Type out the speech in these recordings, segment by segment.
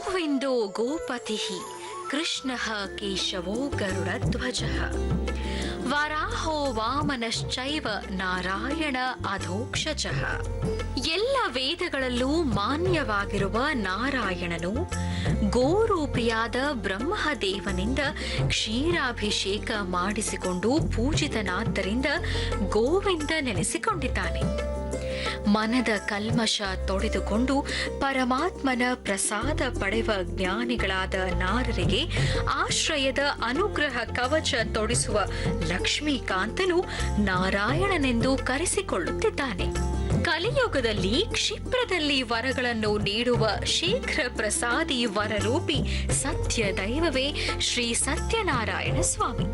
ಗೋವಿಂದೋ ಗೋಪತಿಃ ಕೃಷ್ಣಃ ಕೇಶವೋ ಗರುಡಧ್ವಜಃ ವರಾಹೋ ವಾಮನಶ್ಚೈವ ನಾರಾಯಣ ಅಧೋಕ್ಷಜಃ. ಎಲ್ಲ ವೇದಗಳಲ್ಲೂ ಮಾನ್ಯವಾಗಿರುವ ನಾರಾಯಣನು ಗೋರೂಪಿಯಾದ ಬ್ರಹ್ಮದೇವನಿಂದ ಕ್ಷೀರಾಭಿಷೇಕ ಮಾಡಿಸಿಕೊಂಡು ಪೂಜಿತನಾದ್ದರಿಂದ ಗೋವಿಂದ ನೆಲೆಸಿಕೊಂಡಿದ್ದಾನೆ. ಮನದ ಕಲ್ಮಶ ತೊಡೆದುಕೊಂಡು ಪರಮಾತ್ಮನ ಪ್ರಸಾದ ಪಡೆವ ಜ್ಞಾನಿಗಳಾದ ನಾರರಿಗೆ ಆಶ್ರಯದ ಅನುಗ್ರಹ ಕವಚ ತೊಡಿಸುವ ಲಕ್ಷ್ಮೀಕಾಂತನು ನಾರಾಯಣನೆಂದು ಕರೆಸಿಕೊಳ್ಳುತ್ತಿದ್ದಾನೆ. ಕಲಿಯುಗದಲ್ಲಿ ಕ್ಷಿಪ್ರದಲ್ಲಿ ವರಗಳನ್ನು ನೀಡುವ ಶೀಘ್ರ ಪ್ರಸಾದಿ ವರರೂಪಿ ಸತ್ಯ ದೈವವೇ ಶ್ರೀ ಸತ್ಯನಾರಾಯಣ ಸ್ವಾಮಿ.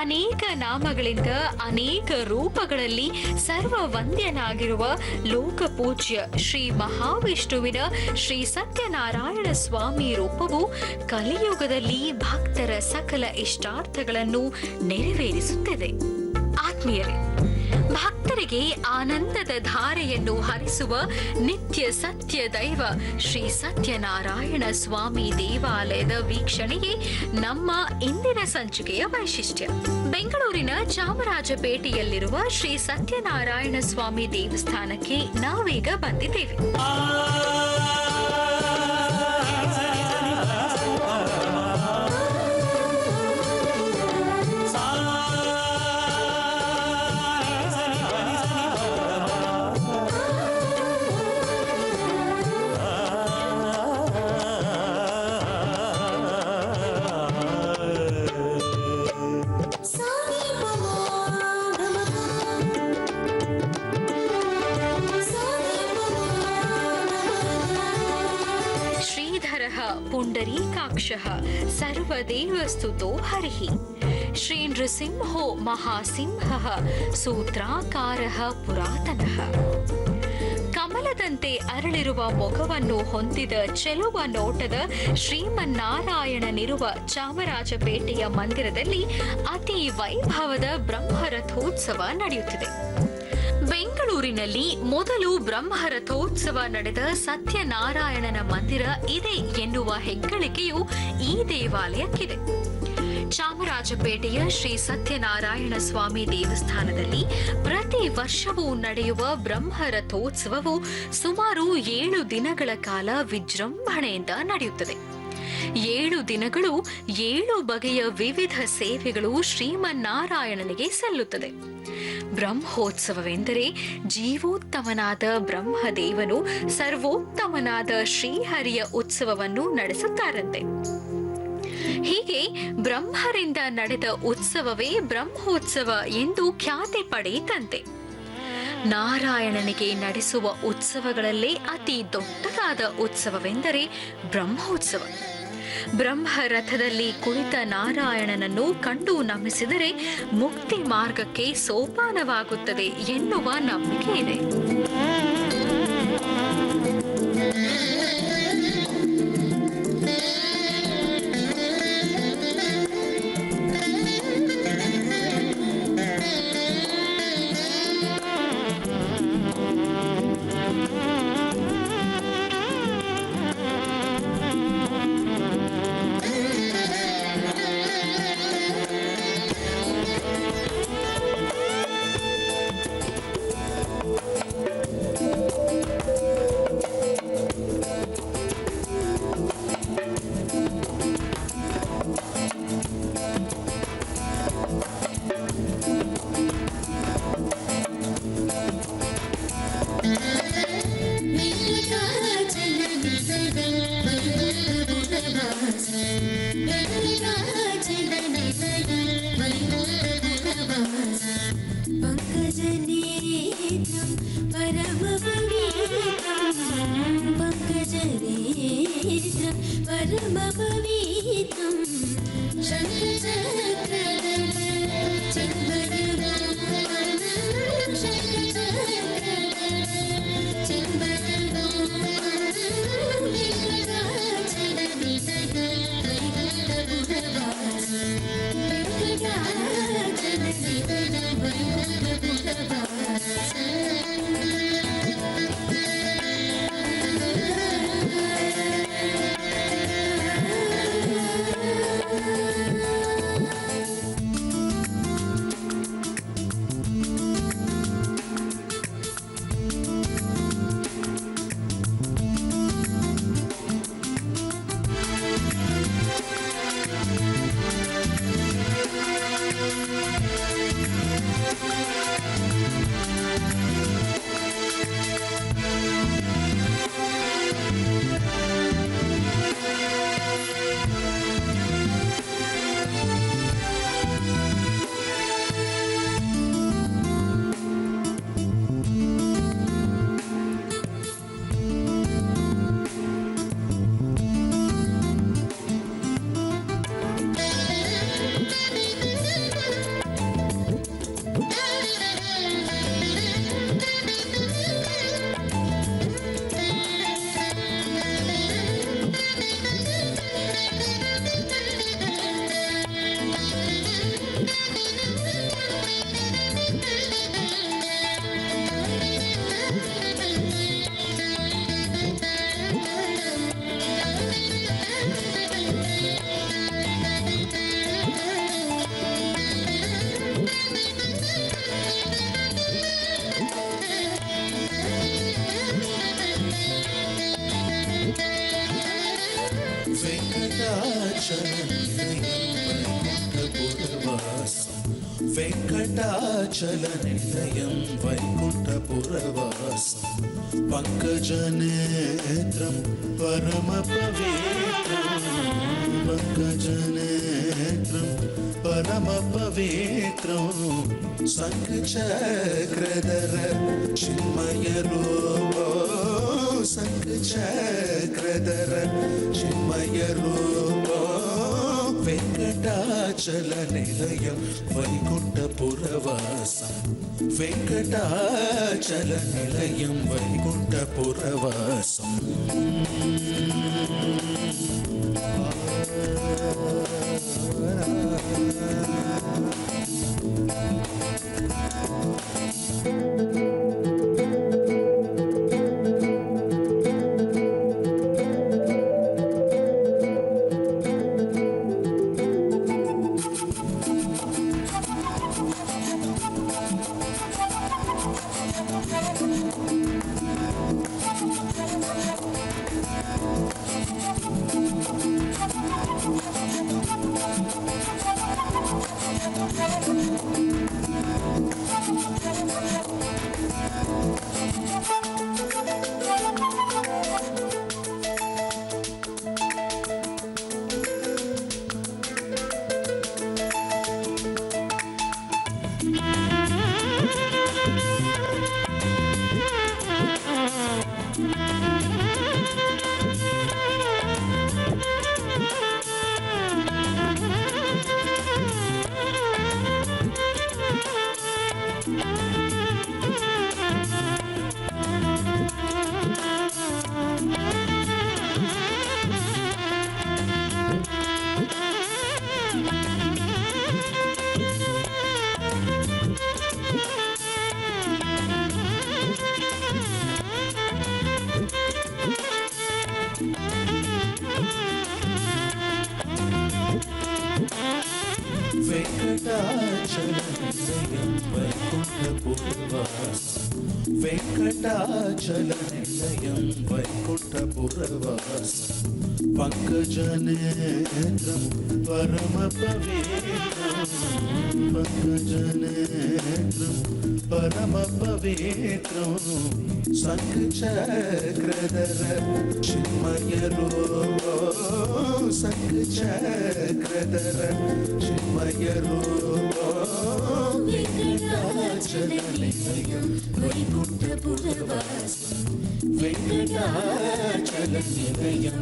ಅನೇಕ ನಾಮಗಳಿಂದ ಅನೇಕ ರೂಪಗಳಲ್ಲಿ ಸರ್ವವಂದ್ಯನಾಗಿರುವ ಲೋಕಪೂಜ್ಯ ಶ್ರೀ ಮಹಾವಿಷ್ಣುವಿನ ಶ್ರೀ ಸತ್ಯನಾರಾಯಣ ಸ್ವಾಮಿ ರೂಪವು ಕಲಿಯುಗದಲ್ಲಿ ಭಕ್ತರ ಸಕಲ ಇಷ್ಟಾರ್ಥಗಳನ್ನು ನೆರವೇರಿಸುತ್ತದೆ. ಆತ್ಮೀಯರೇ, ಭಕ್ತರಿಗೆ ಆನಂದದ ಧಾರೆಯನ್ನು ಹರಿಸುವ ನಿತ್ಯ ಸತ್ಯ ದೈವ ಶ್ರೀ ಸತ್ಯನಾರಾಯಣ ಸ್ವಾಮಿ ದೇವಾಲಯದ ವೀಕ್ಷಣೆಯೇ ನಮ್ಮ ಇಂದಿನ ಸಂಚಿಕೆಯ ವೈಶಿಷ್ಟ್ಯ. ಬೆಂಗಳೂರಿನ ಚಾಮರಾಜಪೇಟೆಯಲ್ಲಿರುವ ಶ್ರೀ ಸತ್ಯನಾರಾಯಣ ಸ್ವಾಮಿ ದೇವಸ್ಥಾನಕ್ಕೆ ನಾವೀಗ ಬಂದಿದ್ದೇವೆ. ಪುಂಡರೀಕಾಕ್ಷಃ ಸರ್ವದೇವಸ್ತುತೋ ಹರಿಃ. ಶ್ರೀ ನೃಸಿಂಹೋ ಮಹಾಸಿಂಹಃ ಸೂತ್ರಾಕಾರಃ ಪುರಾತನಃ. ಕಮಲದಂತೆ ಅರಳಿರುವ ಮೊಗವನ್ನು ಹೊಂದಿದ ಚೆಲುವ ನೋಟದ ಶ್ರೀಮನ್ನಾರಾಯಣನಿರುವ ಚಾಮರಾಜಪೇಟೆಯ ಮಂದಿರದಲ್ಲಿ ಅತಿ ವೈಭವದ ಬ್ರಹ್ಮರಥೋತ್ಸವ ನಡೆಯುತ್ತಿದೆ. ಬೆಂಗಳೂರಿನಲ್ಲಿ ಮೊದಲು ಬ್ರಹ್ಮರಥೋತ್ಸವ ನಡೆದ ಸತ್ಯನಾರಾಯಣನ ಮಂದಿರ ಇದೆ ಎನ್ನುವ ಹೆಗ್ಗಳಿಕೆಯು ಈ ದೇವಾಲಯಕ್ಕಿದೆ. ಚಾಮರಾಜಪೇಟೆಯ ಶ್ರೀ ಸತ್ಯನಾರಾಯಣ ಸ್ವಾಮಿ ದೇವಸ್ಥಾನದಲ್ಲಿ ಪ್ರತಿ ವರ್ಷವೂ ನಡೆಯುವ ಬ್ರಹ್ಮರಥೋತ್ಸವವು ಸುಮಾರು 7 ದಿನಗಳ ಕಾಲ ವಿಜೃಂಭಣೆಯಿಂದ ನಡೆಯುತ್ತದೆ. 7 ದಿನಗಳು 7 ಬಗೆಯ ವಿವಿಧ ಸೇವೆಗಳು ಶ್ರೀಮನ್ನಾರಾಯಣನಿಗೆ ಸಲ್ಲುತ್ತದೆ. ಬ್ರಹ್ಮೋತ್ಸವವೆಂದರೆ ಜೀವೋತ್ತಮನಾದ ಬ್ರಹ್ಮದೇವನು ಸರ್ವೋತ್ತಮನಾದ ಶ್ರೀಹರಿಯ ಉತ್ಸವವನ್ನು ನಡೆಸುತ್ತಾರಂತೆ. ಹೀಗೆ ಬ್ರಹ್ಮರಿಂದ ನಡೆದ ಉತ್ಸವವೇ ಬ್ರಹ್ಮೋತ್ಸವ ಎಂದು ಖ್ಯಾತಿ ಪಡೆಯಿತಂತೆ. ನಾರಾಯಣನಿಗೆ ನಡೆಸುವ ಉತ್ಸವಗಳಲ್ಲೇ ಅತಿ ದೊಡ್ಡದಾದ ಉತ್ಸವವೆಂದರೆ ಬ್ರಹ್ಮೋತ್ಸವ. ಬ್ರಹ್ಮರಥದಲ್ಲಿ ಕುಳಿತ ನಾರಾಯಣನನ್ನು ಕಂಡು ನಮಿಸಿದರೆ ಮುಕ್ತಿ ಮಾರ್ಗಕ್ಕೆ ಸೋಪಾನವಾಗುತ್ತದೆ ಎನ್ನುವ ನಂಬಿಕೆ ಇದೆ. वेङ्कटाचलनिलयं वैकुण्ठपुरवासं पङ्कजनेत्रं परमपवित्रं पङ्कजनेत्रं परमपवित्रं शङ्खचक्रधर चिन्मयरूपो शङ्खचक्रधर चिन्मयरूपो वेङ्कटाचलनिलयं वैकुण्ठपुरवासं वेङ्कटाचलनिलयं वैकुण्ठपुरवासम् वेङ्कटाचलनिलयं वैकुण्ठपुरवासं वेङ्कटाचलनिलयं वैकुण्ठपुरवासं पङ्कजनेत्रं परमपवित्रं पङ्कजनेत्रं परमपवित्रं शङ्खचक्रधर चिन्मयरूपो शङ्खचक्रधर चिन्मयरूपो वेङ्कटाचलनिलयं वैकुण्ठपुरवासं वेङ्कटाचलनिलयं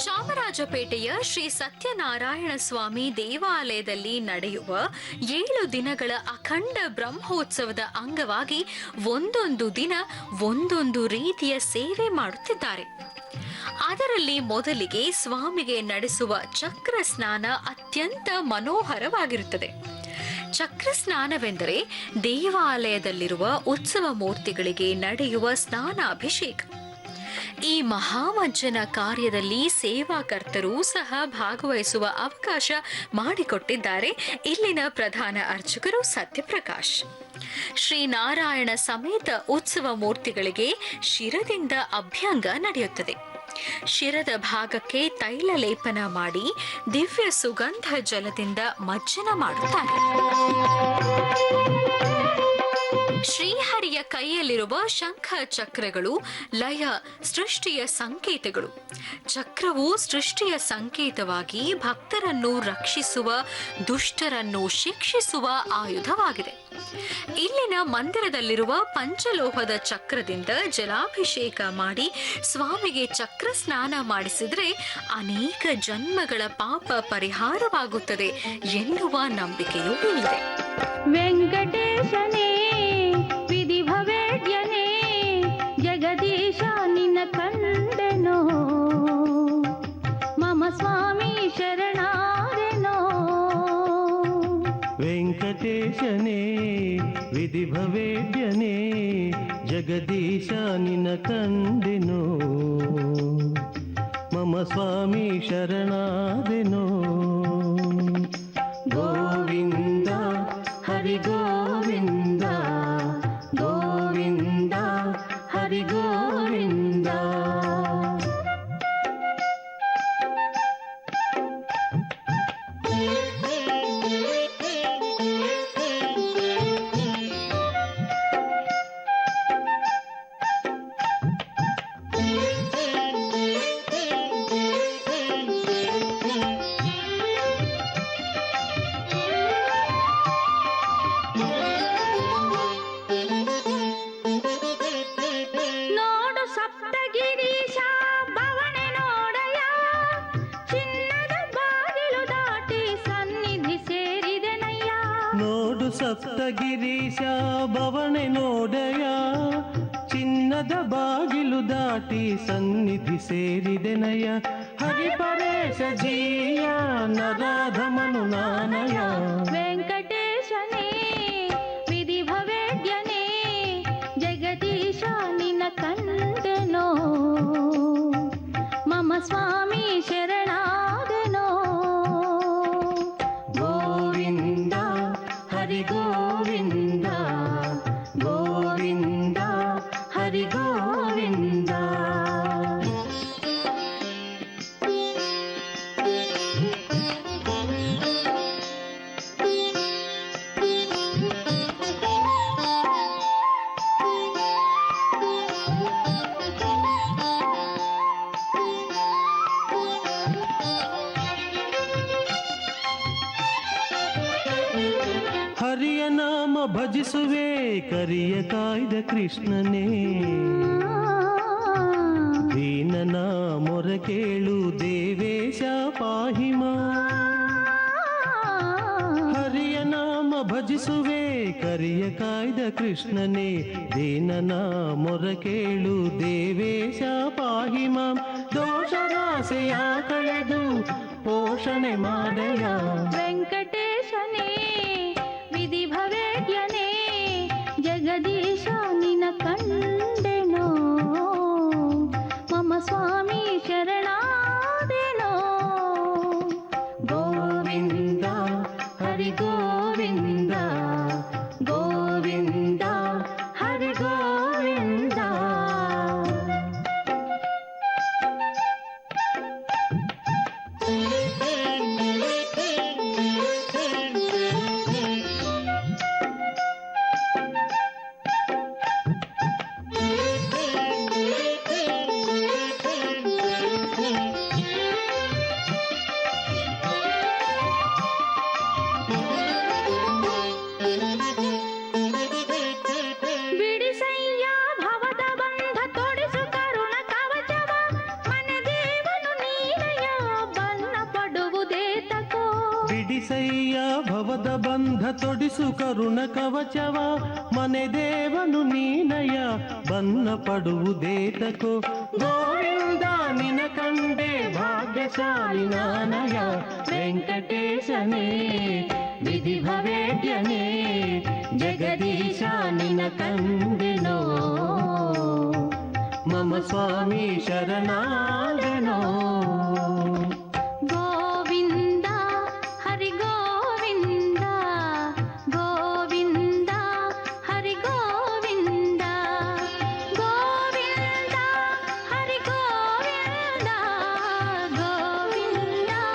ಚಾಮರಾಜಪೇಟೆಯ ಶ್ರೀ ಸತ್ಯನಾರಾಯಣ ಸ್ವಾಮಿ ದೇವಾಲಯದಲ್ಲಿ ನಡೆಯುವ 7 ದಿನಗಳ ಅಖಂಡ ಬ್ರಹ್ಮೋತ್ಸವದ ಅಂಗವಾಗಿ ಒಂದೊಂದು ದಿನ ಒಂದೊಂದು ರೀತಿಯ ಸೇವೆ ಮಾಡುತ್ತಿದ್ದಾರೆ. ಅದರಲ್ಲಿ ಮೊದಲಿಗೆ ಸ್ವಾಮಿಗೆ ನಡೆಸುವ ಚಕ್ರ ಸ್ನಾನ ಅತ್ಯಂತ ಮನೋಹರವಾಗಿರುತ್ತದೆ. ಚಕ್ರ ಸ್ನಾನವೆಂದರೆ ದೇವಾಲಯದಲ್ಲಿರುವ ಉತ್ಸವ ಮೂರ್ತಿಗಳಿಗೆ ನಡೆಯುವ ಸ್ನಾನಾಭಿಷೇಕ. ಈ ಮಹಾಮಜ್ಜನ ಕಾರ್ಯದಲ್ಲಿ ಸೇವಾಕರ್ತರೂ ಸಹ ಭಾಗವಹಿಸುವ ಅವಕಾಶ ಮಾಡಿಕೊಟ್ಟಿದ್ದಾರೆ ಇಲ್ಲಿನ ಪ್ರಧಾನ ಅರ್ಚಕರು ಸತ್ಯಪ್ರಕಾಶ್. ಶ್ರೀನಾರಾಯಣ ಸಮೇತ ಉತ್ಸವ ಮೂರ್ತಿಗಳಿಗೆ ಶಿರದಿಂದ ಅಭ್ಯಂಗ ನಡೆಯುತ್ತದೆ. ಶಿರದ ಭಾಗಕ್ಕೆ ತೈಲ ಲೇಪನ ಮಾಡಿ ದಿವ್ಯ ಸುಗಂಧ ಜಲದಿಂದ ಮಜ್ಜನ ಮಾಡುತ್ತಾರೆ. ಶ್ರೀಹರಿಯ ಕೈಯಲ್ಲಿರುವ ಶಂಖ ಚಕ್ರಗಳು ಲಯ ಸೃಷ್ಟಿಯ ಸಂಕೇತಗಳು. ಚಕ್ರವು ಸೃಷ್ಟಿಯ ಸಂಕೇತವಾಗಿ ಭಕ್ತರನ್ನು ರಕ್ಷಿಸುವ, ದುಷ್ಟರನ್ನು ಶಿಕ್ಷಿಸುವ ಆಯುಧವಾಗಿದೆ. ಇಲ್ಲಿನ ಮಂದಿರದಲ್ಲಿರುವ ಪಂಚಲೋಹದ ಚಕ್ರದಿಂದ ಜಲಾಭಿಷೇಕ ಮಾಡಿ ಸ್ವಾಮಿಗೆ ಚಕ್ರ ಸ್ನಾನ ಮಾಡಿಸಿದರೆ ಅನೇಕ ಜನ್ಮಗಳ ಪಾಪ ಪರಿಹಾರವಾಗುತ್ತದೆ ಎನ್ನುವ ನಂಬಿಕೆಯೂ ಇಲ್ಲಿದೆ. ವೆಂಕಟೇಶನೇ ವಿಧಿಭವೇಡ್ಯನೇ ಜಗದೀಶ ನಿನ್ನ ಕಂಡೆನೋ ಮಮ ಸ್ವಾಮಿ ಶರಣಾರೆನೋ ವಿಧಿಭವೇದ್ಯನೇ ಜಗದೀಶ ನಿನ ಕಂಡೆನೋ ಮಮ ಸ್ವಾಮಿ ಶರಣಾದೆನೋ ಗೋವಿಂದ ಹರಿ ಗೋವಿಂದ ಗೋವಿಂದ ಹರಿ ಗೋವಿಂದ. ನೋಡು ಸಪ್ತಗಿರೀಶ ಭವನೆ ನೋಡಯ ಚಿನ್ನದ ಬಾಗಿಲು ದಾಟಿ ಸನ್ನಿಧಿ ಸೇರಿದೆನಯ್ಯ. ನೋಡು ಸಪ್ತಗಿರೀಶ ಭವನೆ ನೋಡಯ ಚಿನ್ನದ ಬಾಗಿಲು ದಾಟಿ ಸನ್ನಿಧಿ ಸೇರಿದೆನಯ್ಯ. ಹರಿಪರೇಶ ಜೀಯ ನರಾಧಮನು ನಾನಯ ವೆಂಕಟೇಶನೇ ವಿಧಿಭವೇದ್ಯನೇ ಜಗದೀಶ ನಿನ್ನ ಕಂಡೆನೋ ಮಮ ಸ್ವಾಮಿ ಶರಣಾದೆನೋ. ಗೋವಿಂದ ಹರಿ ಗೋವಿಂದ ಗೋವಿಂದ ಹರಿ ಗೋವಿಂದ. ಹರಿಯ ನಾಮ ಭಜಿಸುವೆ ಕರಿಯ ಕಾಯ್ದ ಕೃಷ್ಣನೇ ದೀನನ ಮೊರೆ ಕೇಳು ದೇವೇಶ ಪಾಹಿಮಾ. ಹರಿಯ ನಾಮ ಭಜಿಸುವೆ ಕರಿಯ ಕಾಯ್ದ ಕೃಷ್ಣನೇ ದೀನನ ಮೊರೆ ಕೇಳು ದೇವೇಶ ಪಾಹಿಮಾ. ದೋಷರಾಸೆಯ ಕಳೆದು ಪೋಷಣೆ ಮಾಡಯ ವೆಂಕಟೇಶನೇ ವಿಧಿಭವೇದ್ಯನೇ ಜಗದೀಶ ನಿನ್ನ ಕಂಡೆನೋ ಮಮ ಸ್ವಾಮಿ ಶರಣಾದೆನೋ. ಗೋವಿಂದ ಹರಿ ಗೋವಿಂದ ಗೋವಿಂದ ಹರಿ ಗೋವಿಂದ. ಬಿಡಿಸಯ್ಯ ಭವದ ಬಂಧ ತೊಡಿಸು ಕರುಣ ಕವಚವ ಮನೆ ದೇವನು ನೀನಯ ಬನ್ನ ಪಡುವುದೇತಕೋ. ಬಿಡಿಸಯ್ಯ ಭವದ ಬಂಧ ತೊಡಿಸು ಕರುಣ ಕವಚವ ಮನೆ ದೇವನು ನೀನಯ ಬನ್ನ ಪಡುವುದೇತಕೋ. ಗೋವಿಂದ ನಿನ ಕಂಡೆ ಭಾಗ್ಯಶಾಲಿ ನಾನಯ ವೆಂಕಟೇಶನೇ ವಿಧಿಭವೇದ್ಯನೇ ಜಗದೀಶ ನಿನ ಕಂಡೆನೋ ಮಮ ಸ್ವಾಮಿ ಶರಣಾದೆನೋ. ಗೋವಿಂದ ಹರಿ ಗೋವಿಂದ ಗೋವಿಂದ ಹರಿ ಗೋವಿಂದ ಗೋವಿಂದ ಹರಿ ಗೋವಿಂದ ಗೋವಿಂದ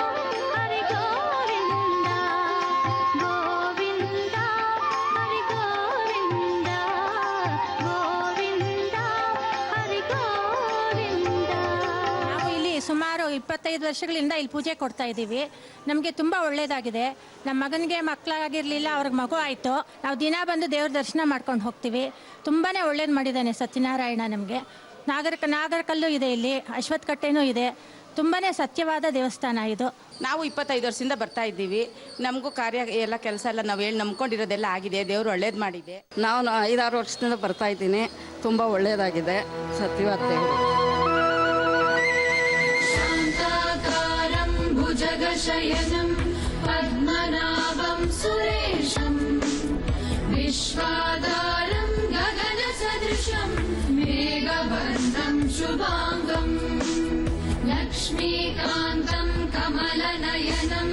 ಹರಿ ಗೋವಿಂದ ಗೋವಿಂದ ಹರಿ ಗೋವಿಂದ ಗೋವಿಂದ ಹರಿ ಗೋವಿಂದ. ನಾವು ಇಲ್ಲಿ ಸುಮಾರು 25 ವರ್ಷಗಳಿಂದ ಇಲ್ಲಿ ಪೂಜೆ ಕೊಡ್ತಾ ಇದ್ದೀವಿ. ನಮಗೆ ತುಂಬ ಒಳ್ಳೆಯದಾಗಿದೆ. ನಮ್ಮ ಮಗನಿಗೆ ಮಕ್ಕಳಾಗಿರಲಿಲ್ಲ, ಅವ್ರಿಗೆ ಮಗು ಆಯಿತು. ನಾವು ದಿನ ಬಂದು ದೇವ್ರ ದರ್ಶನ ಮಾಡ್ಕೊಂಡು ಹೋಗ್ತೀವಿ. ತುಂಬಾ ಒಳ್ಳೇದು ಮಾಡಿದ್ದಾನೆ ಸತ್ಯನಾರಾಯಣ ನಮಗೆ. ನಾಗರಕಲ್ಲು ಇದೆ, ಇಲ್ಲಿ ಅಶ್ವತ್ಥ ಕಟ್ಟೆನೂ ಇದೆ. ತುಂಬಾ ಸತ್ಯವಾದ ದೇವಸ್ಥಾನ ಇದು. ನಾವು 25 ವರ್ಷದಿಂದ ಬರ್ತಾ ಇದ್ದೀವಿ. ನಮಗೂ ಕಾರ್ಯ ಎಲ್ಲ ಕೆಲಸ ಎಲ್ಲ ನಾವು ಹೇಳಿ ನಂಬ್ಕೊಂಡಿರೋದೆಲ್ಲ ಆಗಿದೆ. ದೇವರು ಒಳ್ಳೇದು ಮಾಡಿದೆ. ನಾವು 5-6 ವರ್ಷದಿಂದ ಬರ್ತಾ ಇದ್ದೀನಿ. ತುಂಬ ಒಳ್ಳೆಯದಾಗಿದೆ. ಸತ್ಯವಾದ ದೇವರು. शान्ताकारं भुजगशयनं पद्मनाभं सुरेशं विश्व विश्वाधारं गगनसदृशं मेघवर्णं शुभाङ्गम् लक्ष्मीकान्तं कमलनयनं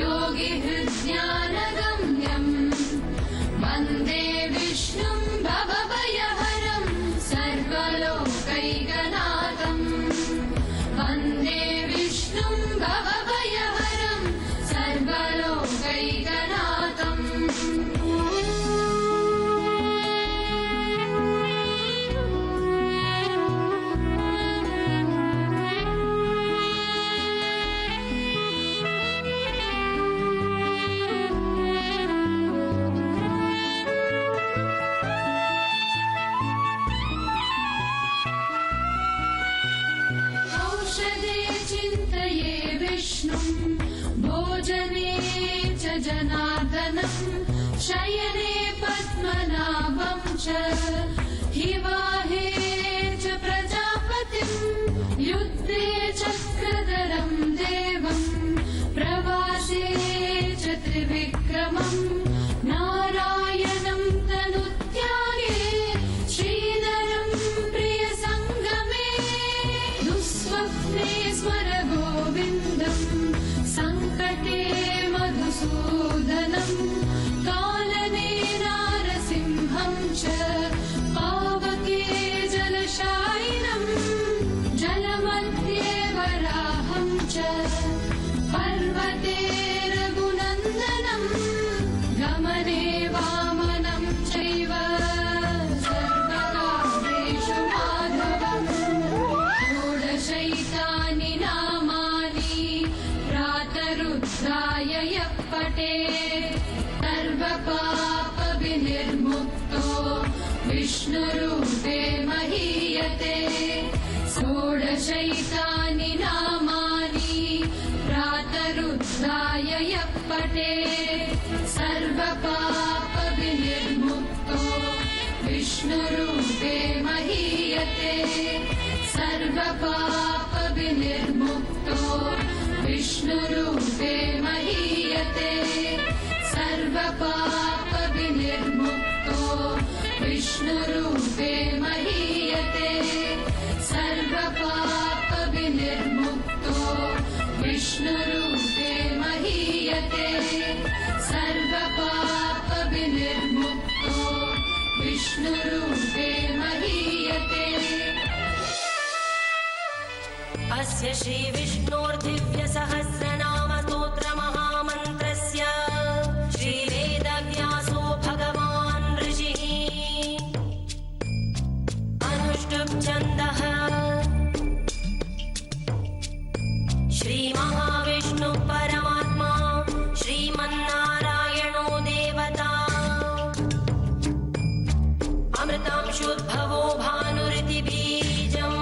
योगिहृज्ञानगम्यम् वन्दे विष्णुं भवभयहरं सर्वलोकैकनाथम् वन्दे विष्णुं भवभयहरं सर्वलोकैकनाथम् औषधे चिन्तये विष्णुं भोजने च जनार्दनं शयने पद्मनाभं च हिवाहे च प्रजापतिं युद्धे चक्रधरं देवं प्रवासे च त्रिविक्रमं नारायणं तनुत्यागे श्रीधरं प्रियसङ्गमे दुःस्वप्ने स्मर गोविन्दं सङ्कटे मधुसूदनं कानने नारसिंहं च पावके जलशायिनं जलमध्ये वराहं च पर्वते रघुनन्दनं गमने वामनं चैव सर्वकार्येषु माधवम् षोडशैतानि नामानि प्रातरुद्धाय यः पठेत् सर्वपापविनिर्मुक्तो विष्णुरूपे महीयते षोडशैतानि नामानि प्रातरुद्धाय यः पठेत् सर्वपापविनिर्मुक्तो विष्णुरूपे महीयते सर्वपापविनिर्मुक्तो विष्णुरूपे महीयते सर्वपापविनिर्मुक्तो विष्णुरूपे महीयते सर्वपापविनिर्मुक्तो विष्णुरूपे महीयते सर्वपापविनिर्मुक्तो विष्णुरूपे महीयते। अस्य श्री विष्णोर्दिव्य सहस्रनाम स्तोत्र महामन्त्रस्य श्री वेदव्यासो भगवान् ऋषिः अनुष्टुप् छन्दः श्री महाविष्णु परमात्मा श्रीमन्नारायणो देवता अमृतांशुद्भवो भानुरिति बीजम्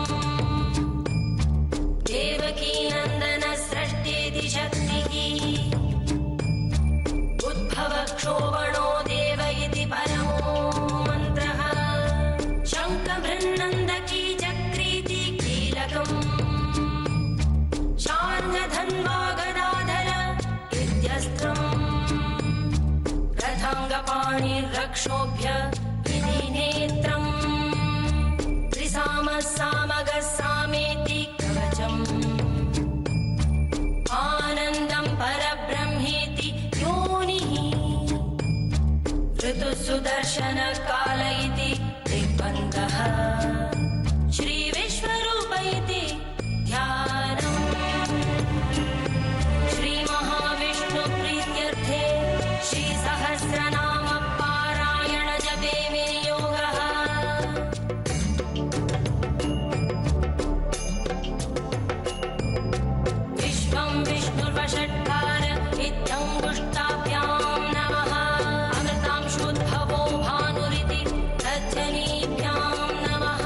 देवकी नन्दन सृष्टेति शक्तिः उद्भव क्षोभणो देव इति परमो मन्त्रः शङ्खभृन्नन्दकी चक्रीति कीलकम् शार्ङ्गधन्वा गदाधर इत्यस्त्रम् रथाङ्गपाणिर्रक्षोभ्य इति नेत्रम् त्रिसामः सामगः सामेति कवचम् आनन्दं परब्रह्मेति योनिः ऋतुसुदर्शनकाल इति दिग्बन्धः श्री विश्वरूप इति ध्यानम् श्री महाविष्णु प्रीत्यर्थे श्री सहस्रनाम पारायण जपे विनियोगः विश्वं विष्णुर्वषट्कार इत्यङ्गुष्ठाभ्यां नमः अमृतांशुद्भवो भानुरिति तज्जनीभ्यां नमः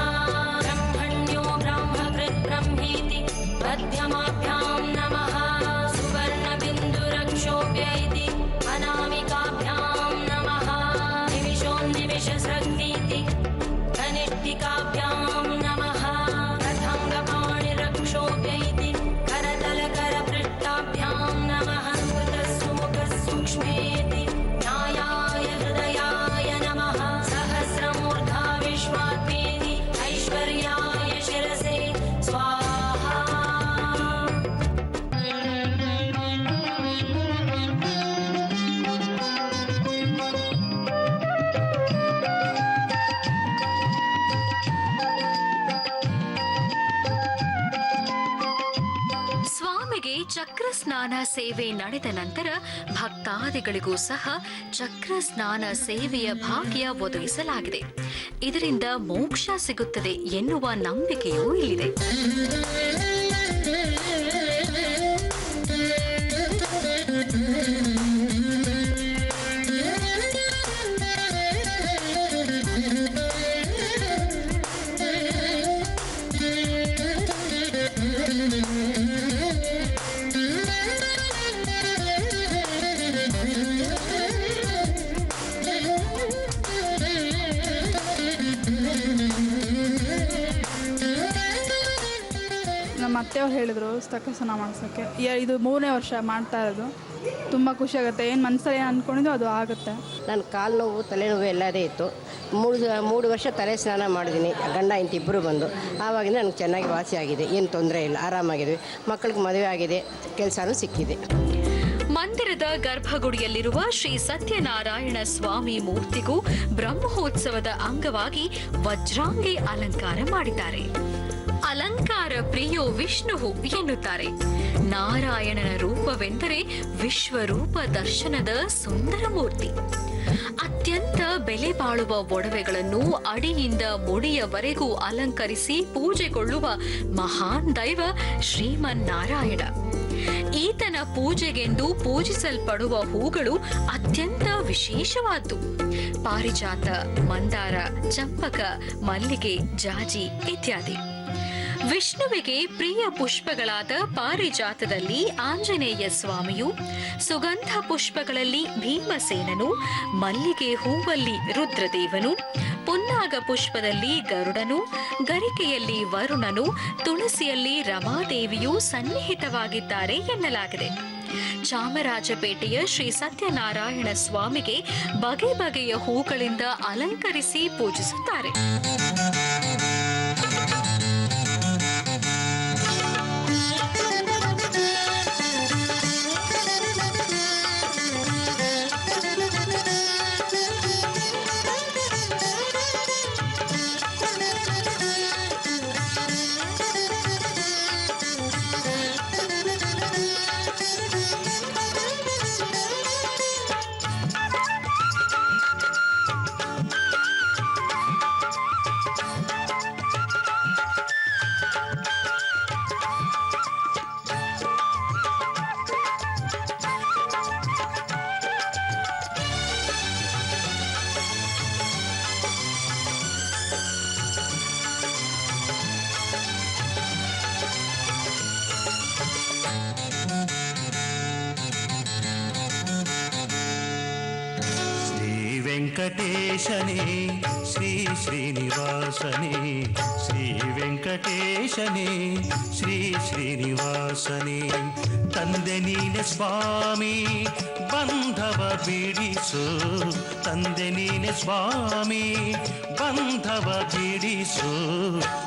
ಚಕ್ರ ಸ್ನಾನ ಸೇವೆ ನಡೆದ ನಂತರ ಭಕ್ತಾದಿಗಳಿಗೂ ಸಹ ಚಕ್ರ ಸ್ನಾನ ಸೇವೆಯ ಭಾಗ್ಯ ಒದಗಿಸಲಾಗಿದೆ. ಇದರಿಂದ ಮೋಕ್ಷ ಸಿಗುತ್ತದೆ ಎನ್ನುವ ನಂಬಿಕೆಯೂ ಇಲ್ಲಿದೆ. ನಮ್ಮ ಅತ್ತೆಯವ್ರು ಹೇಳಿದರು ಚಕ್ರ ಸ್ನಾನ ಮಾಡಿಸೋಕ್ಕೆ. ಇದು 3ನೇ ವರ್ಷ ಮಾಡ್ತಾ ಇರೋದು. ತುಂಬ ಖುಷಿ ಆಗುತ್ತೆ. ಏನು ಮನಸ್ಸಲ್ಲಿ ಏನು ಅಂದ್ಕೊಂಡಿದ್ದು ಅದು ಆಗುತ್ತೆ. ನನ್ನ ಕಾಲು ನೋವು ತಲೆನೋವು ಎಲ್ಲದೇ ಇತ್ತು. 3 ವರ್ಷ ತಲೆ ಸ್ನಾನ ಮಾಡಿದ್ದೀನಿ. ಗಂಡ ಹೆಂಡತಿ ಇಬ್ಬರು ಬಂದು ಆವಾಗಿಂದ ನನಗೆ ಚೆನ್ನಾಗಿ ವಾಸಿ ಆಗಿದೆ. ಏನು ತೊಂದರೆ ಇಲ್ಲ, ಆರಾಮಾಗಿದ್ವಿ. ಮಕ್ಕಳಿಗೆ ಮದುವೆ ಆಗಿದೆ, ಕೆಲಸನೂ ಸಿಕ್ಕಿದೆ. ಮಂದಿರದ ಗರ್ಭಗುಡಿಯಲ್ಲಿರುವ ಶ್ರೀ ಸತ್ಯನಾರಾಯಣ ಸ್ವಾಮಿ ಮೂರ್ತಿಗೂ ಬ್ರಹ್ಮೋತ್ಸವದ ಅಂಗವಾಗಿ ವಜ್ರಾಂಗಿ ಅಲಂಕಾರ ಮಾಡಿದ್ದಾರೆ. ಅಲಂಕಾರ ಪ್ರಿಯೋ ವಿಷ್ಣು ಎನ್ನುತ್ತಾರೆ. ನಾರಾಯಣನ ರೂಪವೆಂದರೆ ವಿಶ್ವರೂಪ ದರ್ಶನದ ಸುಂದರ ಮೂರ್ತಿ. ಅತ್ಯಂತ ಬೆಲೆ ಬಾಳುವ ಒಡವೆಗಳನ್ನು ಅಡಿಯಿಂದ ಮುಡಿಯವರೆಗೂ ಅಲಂಕರಿಸಿ ಪೂಜೆಗೊಳ್ಳುವ ಮಹಾನ್ ದೈವ ಶ್ರೀಮನ್ನಾರಾಯಣ. ಈತನ ಪೂಜೆಗೆಂದು ಪೂಜಿಸಲ್ಪಡುವ ಹೂಗಳು ಅತ್ಯಂತ ವಿಶೇಷವಾದ್ದು. ಪಾರಿಜಾತ, ಮಂದಾರ, ಚಂಪಕ, ಮಲ್ಲಿಗೆ, ಜಾಜಿ ಇತ್ಯಾದಿ. ವಿಷ್ಣುವಿಗೆ ಪ್ರಿಯ ಪುಷ್ಪಗಳಾದ ಪಾರಿಜಾತದಲ್ಲಿ ಆಂಜನೇಯ ಸ್ವಾಮಿಯು, ಸುಗಂಧ ಪುಷ್ಪಗಳಲ್ಲಿ ಭೀಮಸೇನನು, ಮಲ್ಲಿಗೆ ಹೂವಲ್ಲಿ ರುದ್ರದೇವನು, ಪುನ್ನಾಗ ಪುಷ್ಪದಲ್ಲಿ ಗರುಡನು, ಗರಿಕೆಯಲ್ಲಿ ವರುಣನು, ತುಳಸಿಯಲ್ಲಿ ರಮಾದೇವಿಯು ಸನ್ನಿಹಿತವಾಗಿದ್ದಾರೆ ಎನ್ನಲಾಗಿದೆ. ಚಾಮರಾಜಪೇಟೆಯ ಶ್ರೀ ಸತ್ಯನಾರಾಯಣ ಸ್ವಾಮಿಗೆ ಬಗೆ ಬಗೆಯ ಹೂಗಳಿಂದ ಅಲಂಕರಿಸಿ ಪೂಜಿಸುತ್ತಾರೆ. ವೆಂಕಟೇಶನೇ ಶ್ರೀ ಶ್ರೀನಿವಾಸನೇ, ಶ್ರೀ ವೆಂಕಟೇಶನೇ ಶ್ರೀ ಶ್ರೀನಿವಾಸನೇ. ತಂದೆ ನೀನೆ ಸ್ವಾಮಿ ಬಂಧವ ಬಿಡಿಸು, ತಂದೆ ನೀನೆ ಸ್ವಾಮಿ ಬಂಧವ ಬಿಡಿಸು.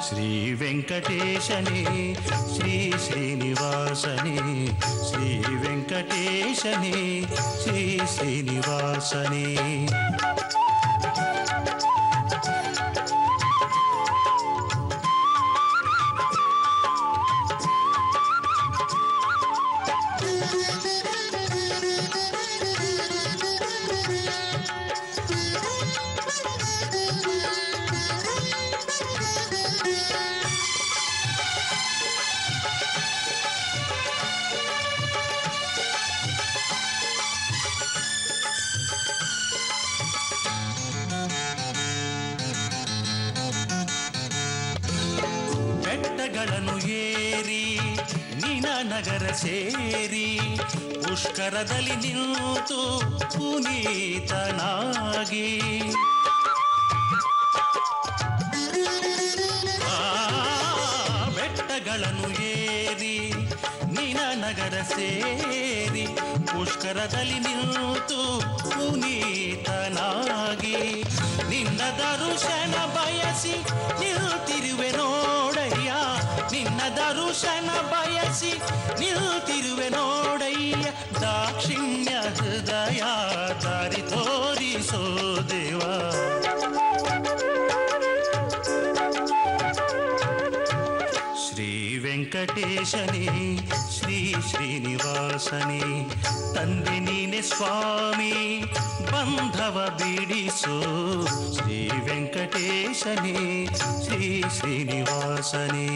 ಶ್ರೀ ವೆಂಕಟೇಶನೇ ಶ್ರೀ ಶ್ರೀನಿವಾಸನೇ, ಶ್ರೀ ವೆಂಕಟೇಶನೇ ಶ್ರೀ ಶ್ರೀನಿವಾಸನೇ. ಬೆಟ್ಟಗಳನ್ನು ಏರಿ ನಿನ ನಗರ ಸೇರಿ ಪುಷ್ಕರದಲ್ಲಿ ನಿಂತು ಪುನೀತನಾಗಿ, ಬೆಟ್ಟಗಳನ್ನು ಏರಿ ನಿನ ನಗರ ಸೇರಿ ಪುಷ್ಕರದಲ್ಲಿ ನಿಂತು ಪುನೀತನಾಗಿ, ನಿನ್ನ ದರ್ಶನ ಬಯಸಿ ನಿಲ್ತಿರುವೆ ನೋಡಯ್ಯ, ನಿನ್ನ ದರ್ಶನ ಬಯಸಿ ನಿಲ್ತಿರುವೆ ನೋಡಯ್ಯ. ದಾಕ್ಷಿಣ್ಯ ಹೃದಯ ದಾರಿ ತೋರಿಸೋ ದೇವ, ಶ್ರೀ ವೆಂಕಟೇಶನೇ ವೆಂಕಟೇಶನೇ ಶ್ರೀ ಶ್ರೀನಿವಾಸನೇ ತಂದೆ ನೀನೆ ಸ್ವಾಮಿ ಬಂಧವ ಬಿಡಿಸು ಶ್ರೀ ವೆಂಕಟೇಶನೇ ಶ್ರೀ ಶ್ರೀನಿವಾಸನೇ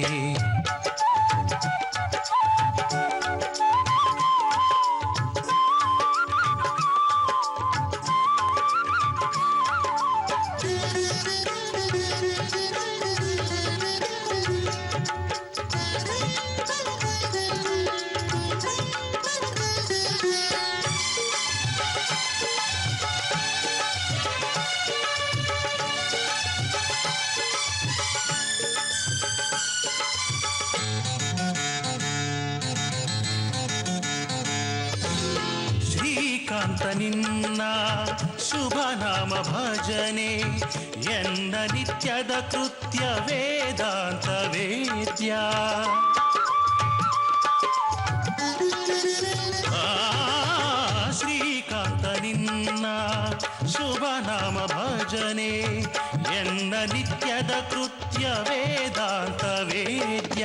ಶ್ರೀಕಾಂತ ನಿನ್ನ ಶುಭ ನಾಮ ಭಜನೆ ಎನ್ನ ನಿತ್ಯದ ಕೃತ್ಯ ವೇದಾಂತ ವೇದ್ಯ ಶ್ರೀಕಾಂತ ನಿನ್ನ ಶುಭ ನಾಮ ಭಜನೆ ಎನ್ನ ನಿತ್ಯದ ಕೃತ್ಯ ವೇದಾಂತ ವೇದ್ಯ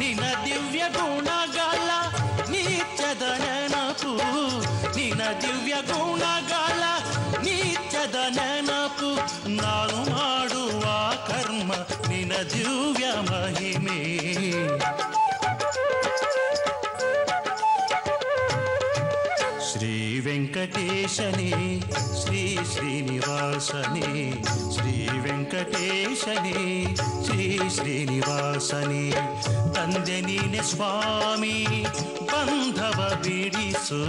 ನಿನ್ನ ದಿವ್ಯ ಗುಣಗಳ ನಿತ್ಯದ ನೆನಪು ನಿನ್ನ ದಿವ್ಯ ಗುಣಗಳ ನಿತ್ಯದ ನೆನಪು ನಾನು ಮಾಡುವ ಕರ್ಮ ನಿನ್ನ ದಿವ್ಯ ಮಹಿಮೆ ಶ್ರೀ ವೆಂಕಟೇಶನೇ ಶ್ರೀ ಶ್ರೀನಿವಾಸನೇ ಶ್ರೀ ವೆಂಕಟೇಶನೇ ಶ್ರೀ ಶ್ರೀನಿವಾಸನೇ ತಂದೆ ನೀನೆ ಸ್ವಾಮಿ ಬಂಧವ ಬಿಡಿಸು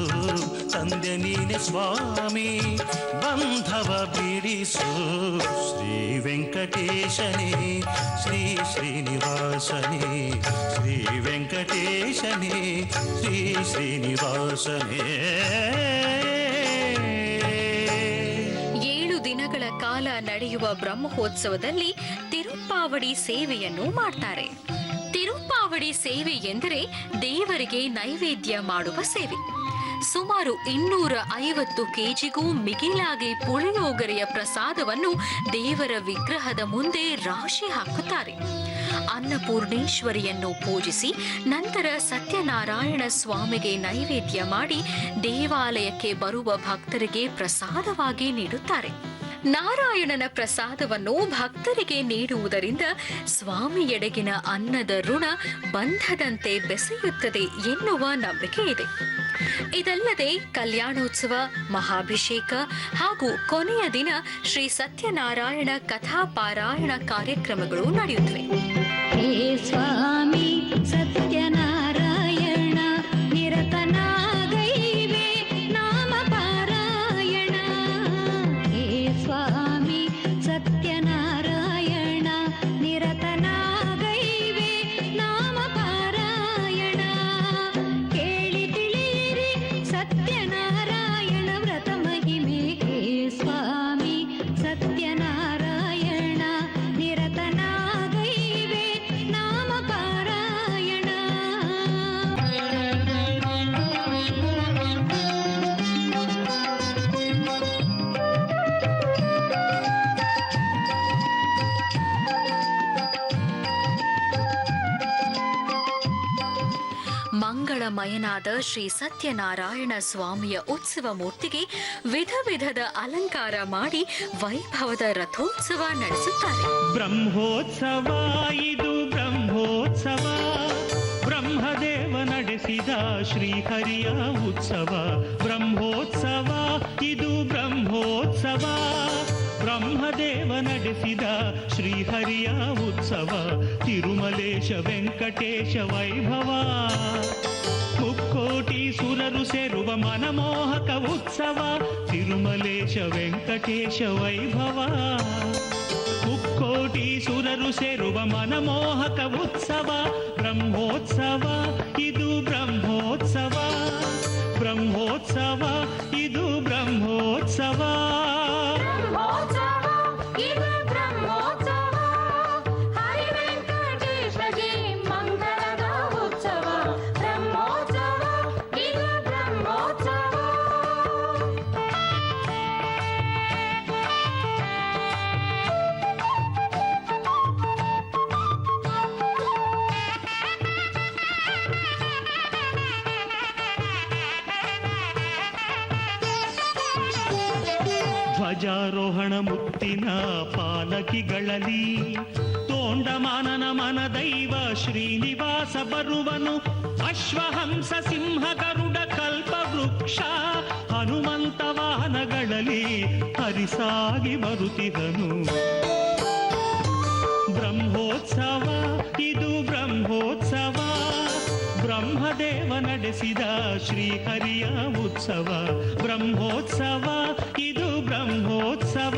ತಂದೆ ನೀನೆ ಸ್ವಾಮಿ ಬಂಧವ ಬಿಡಿಸು ಶ್ರೀ ವೆಂಕಟೇಶನೇ ಶ್ರೀ ಶ್ರೀನಿವಾಸನೇ ಶ್ರೀ ವೆಂಕಟೇಶನೇ ಶ್ರೀ ಶ್ರೀನಿವಾಸನೇ 7 ದಿನಗಳ ಕಾಲ ನಡೆಯುವ ಬ್ರಹ್ಮೋತ್ಸವದಲ್ಲಿ ತಿರುಪ್ಪಾವಡಿ ಸೇವೆಯನ್ನು ಮಾಡ್ತಾರೆ. ತಿರುಪ್ಪಾವಡಿ ಸೇವೆ ಎಂದರೆ ದೇವರಿಗೆ ನೈವೇದ್ಯ ಮಾಡುವ ಸೇವೆ. ಸುಮಾರು 250 ಕೆಜಿಗೂ ಮಿಗಿಲಾಗಿ ಪುಳಿಯೋಗರೆಯ ಪ್ರಸಾದವನ್ನು ದೇವರ ವಿಗ್ರಹದ ಮುಂದೆ ರಾಶಿ ಹಾಕುತ್ತಾರೆ. ಅನ್ನಪೂರ್ಣೇಶ್ವರಿಯನ್ನು ಪೂಜಿಸಿ ನಂತರ ಸತ್ಯನಾರಾಯಣ ಸ್ವಾಮಿಗೆ ನೈವೇದ್ಯ ಮಾಡಿ ದೇವಾಲಯಕ್ಕೆ ಬರುವ ಭಕ್ತರಿಗೆ ಪ್ರಸಾದವಾಗಿ ನೀಡುತ್ತಾರೆ. ನಾರಾಯಣನ ಪ್ರಸಾದವನ್ನು ಭಕ್ತರಿಗೆ ನೀಡುವುದರಿಂದ ಸ್ವಾಮಿಯೆಡೆಗಿನ ಅನ್ನದ ಋಣ ಬಂಧದಂತೆ ಬೆಸೆಯುತ್ತದೆ ಎನ್ನುವ ನಂಬಿಕೆ ಇದೆ. ಇದಲ್ಲದೆ ಕಲ್ಯಾಣೋತ್ಸವ, ಮಹಾಭಿಷೇಕ ಹಾಗೂ ಕೊನೆಯ ದಿನ ಶ್ರೀ ಸತ್ಯನಾರಾಯಣ ಕಥಾಪಾರಾಯಣ ಕಾರ್ಯಕ್ರಮಗಳು ನಡೆಯುತ್ತವೆ. ಹೇ ಸ್ವಾಮಿ ಸತ್ಯನಾರಾಯಣ ನಿರತನಾಗೈವೆ ನಾಮ ಪಾರಾಯಣ. ಹೇ ಸ್ವಾಮಿ ಸತ್ಯನಾರಾಯಣ ನಿರತನಾಗೈವೆ ನಾಮ ಪಾರಾಯಣ. ಕೇಳಿ ತಿಳಿಯಿರಿ ಸತ್ಯನಾರಾಯಣ ವ್ರತ ಮಹಿಮೆ. ಹೇ ಸ್ವಾಮಿ ಸತ್ಯನಾರಾಯಣ ನಿರತನಾಗೈವೆ ನಾಮ ಪಾರಾಯಣ. ಮಂಗಳಮಯನಾದ ಶ್ರೀ ಸತ್ಯನಾರಾಯಣ ಸ್ವಾಮಿಯ ಉತ್ಸವ ಮೂರ್ತಿಗೆ ವಿಧ ವಿಧದ ಅಲಂಕಾರ ಮಾಡಿ ವೈಭವದ ರಥೋತ್ಸವ ನಡೆಸುತ್ತಾರೆ. ಬ್ರಹ್ಮೋತ್ಸವ ಇದು ಬ್ರಹ್ಮೋತ್ಸವ ಬ್ರಹ್ಮದೇವ ನಡೆಸಿದ ಶ್ರೀಹರಿಯ ಉತ್ಸವ. ಬ್ರಹ್ಮೋತ್ಸವ ಇದು ಬ್ರಹ್ಮೋತ್ಸವ ಬ್ರಹ್ಮದೇವ ನಡೆಸಿದ ಶ್ರೀಹರಿಯ ಉತ್ಸವ. ತಿರುಮಲೇಶ ವೆಂಕಟೇಶ ವೈಭವ ಮುಕ್ಕೋಟಿ ಸುರರು ಸೇರುವ ಮನಮೋಹಕ ಉತ್ಸವ. ತಿರುಮಲೇಶ ವೆಂಕಟೇಶ ವೈಭವ ಮುಕ್ಕೋಟಿ ಸುರರು ಸೇರುವ ಮನಮೋಹಕ ಉತ್ಸವ. ಬ್ರಹ್ಮೋತ್ಸವ ಇದು ಬ್ರಹ್ಮೋತ್ಸವ ಬ್ರಹ್ಮೋತ್ಸವ ಇದು ಬ್ರಹ್ಮೋತ್ಸವ. ಧ್ವಜಾರೋಹಣ ಮುತ್ತಿನ ಪಾಲಕಿಗಳಲ್ಲಿ ತೋಂಡಮಾನನ ಮನದೈವ ಶ್ರೀನಿವಾಸ ಬರುವನು. ಅಶ್ವಹಂಸ ಸಿಂಹ ಗರುಡ ಕಲ್ಪ ವೃಕ್ಷ ಹನುಮಂತ ವಾಹನಗಳಲ್ಲಿ ಹರಿಸಾಗಿ ಬರುತ್ತಿದನು. ಬ್ರಹ್ಮೋತ್ಸವ ಇದು ಬ್ರಹ್ಮೋತ್ಸವ, ಬ್ರಹ್ಮದೇವ ನಡೆಸಿದ ಶ್ರೀಹರಿಯ ಉತ್ಸವ. ಬ್ರಹ್ಮೋತ್ಸವ ಇದು ಬ್ರಹ್ಮೋತ್ಸವ.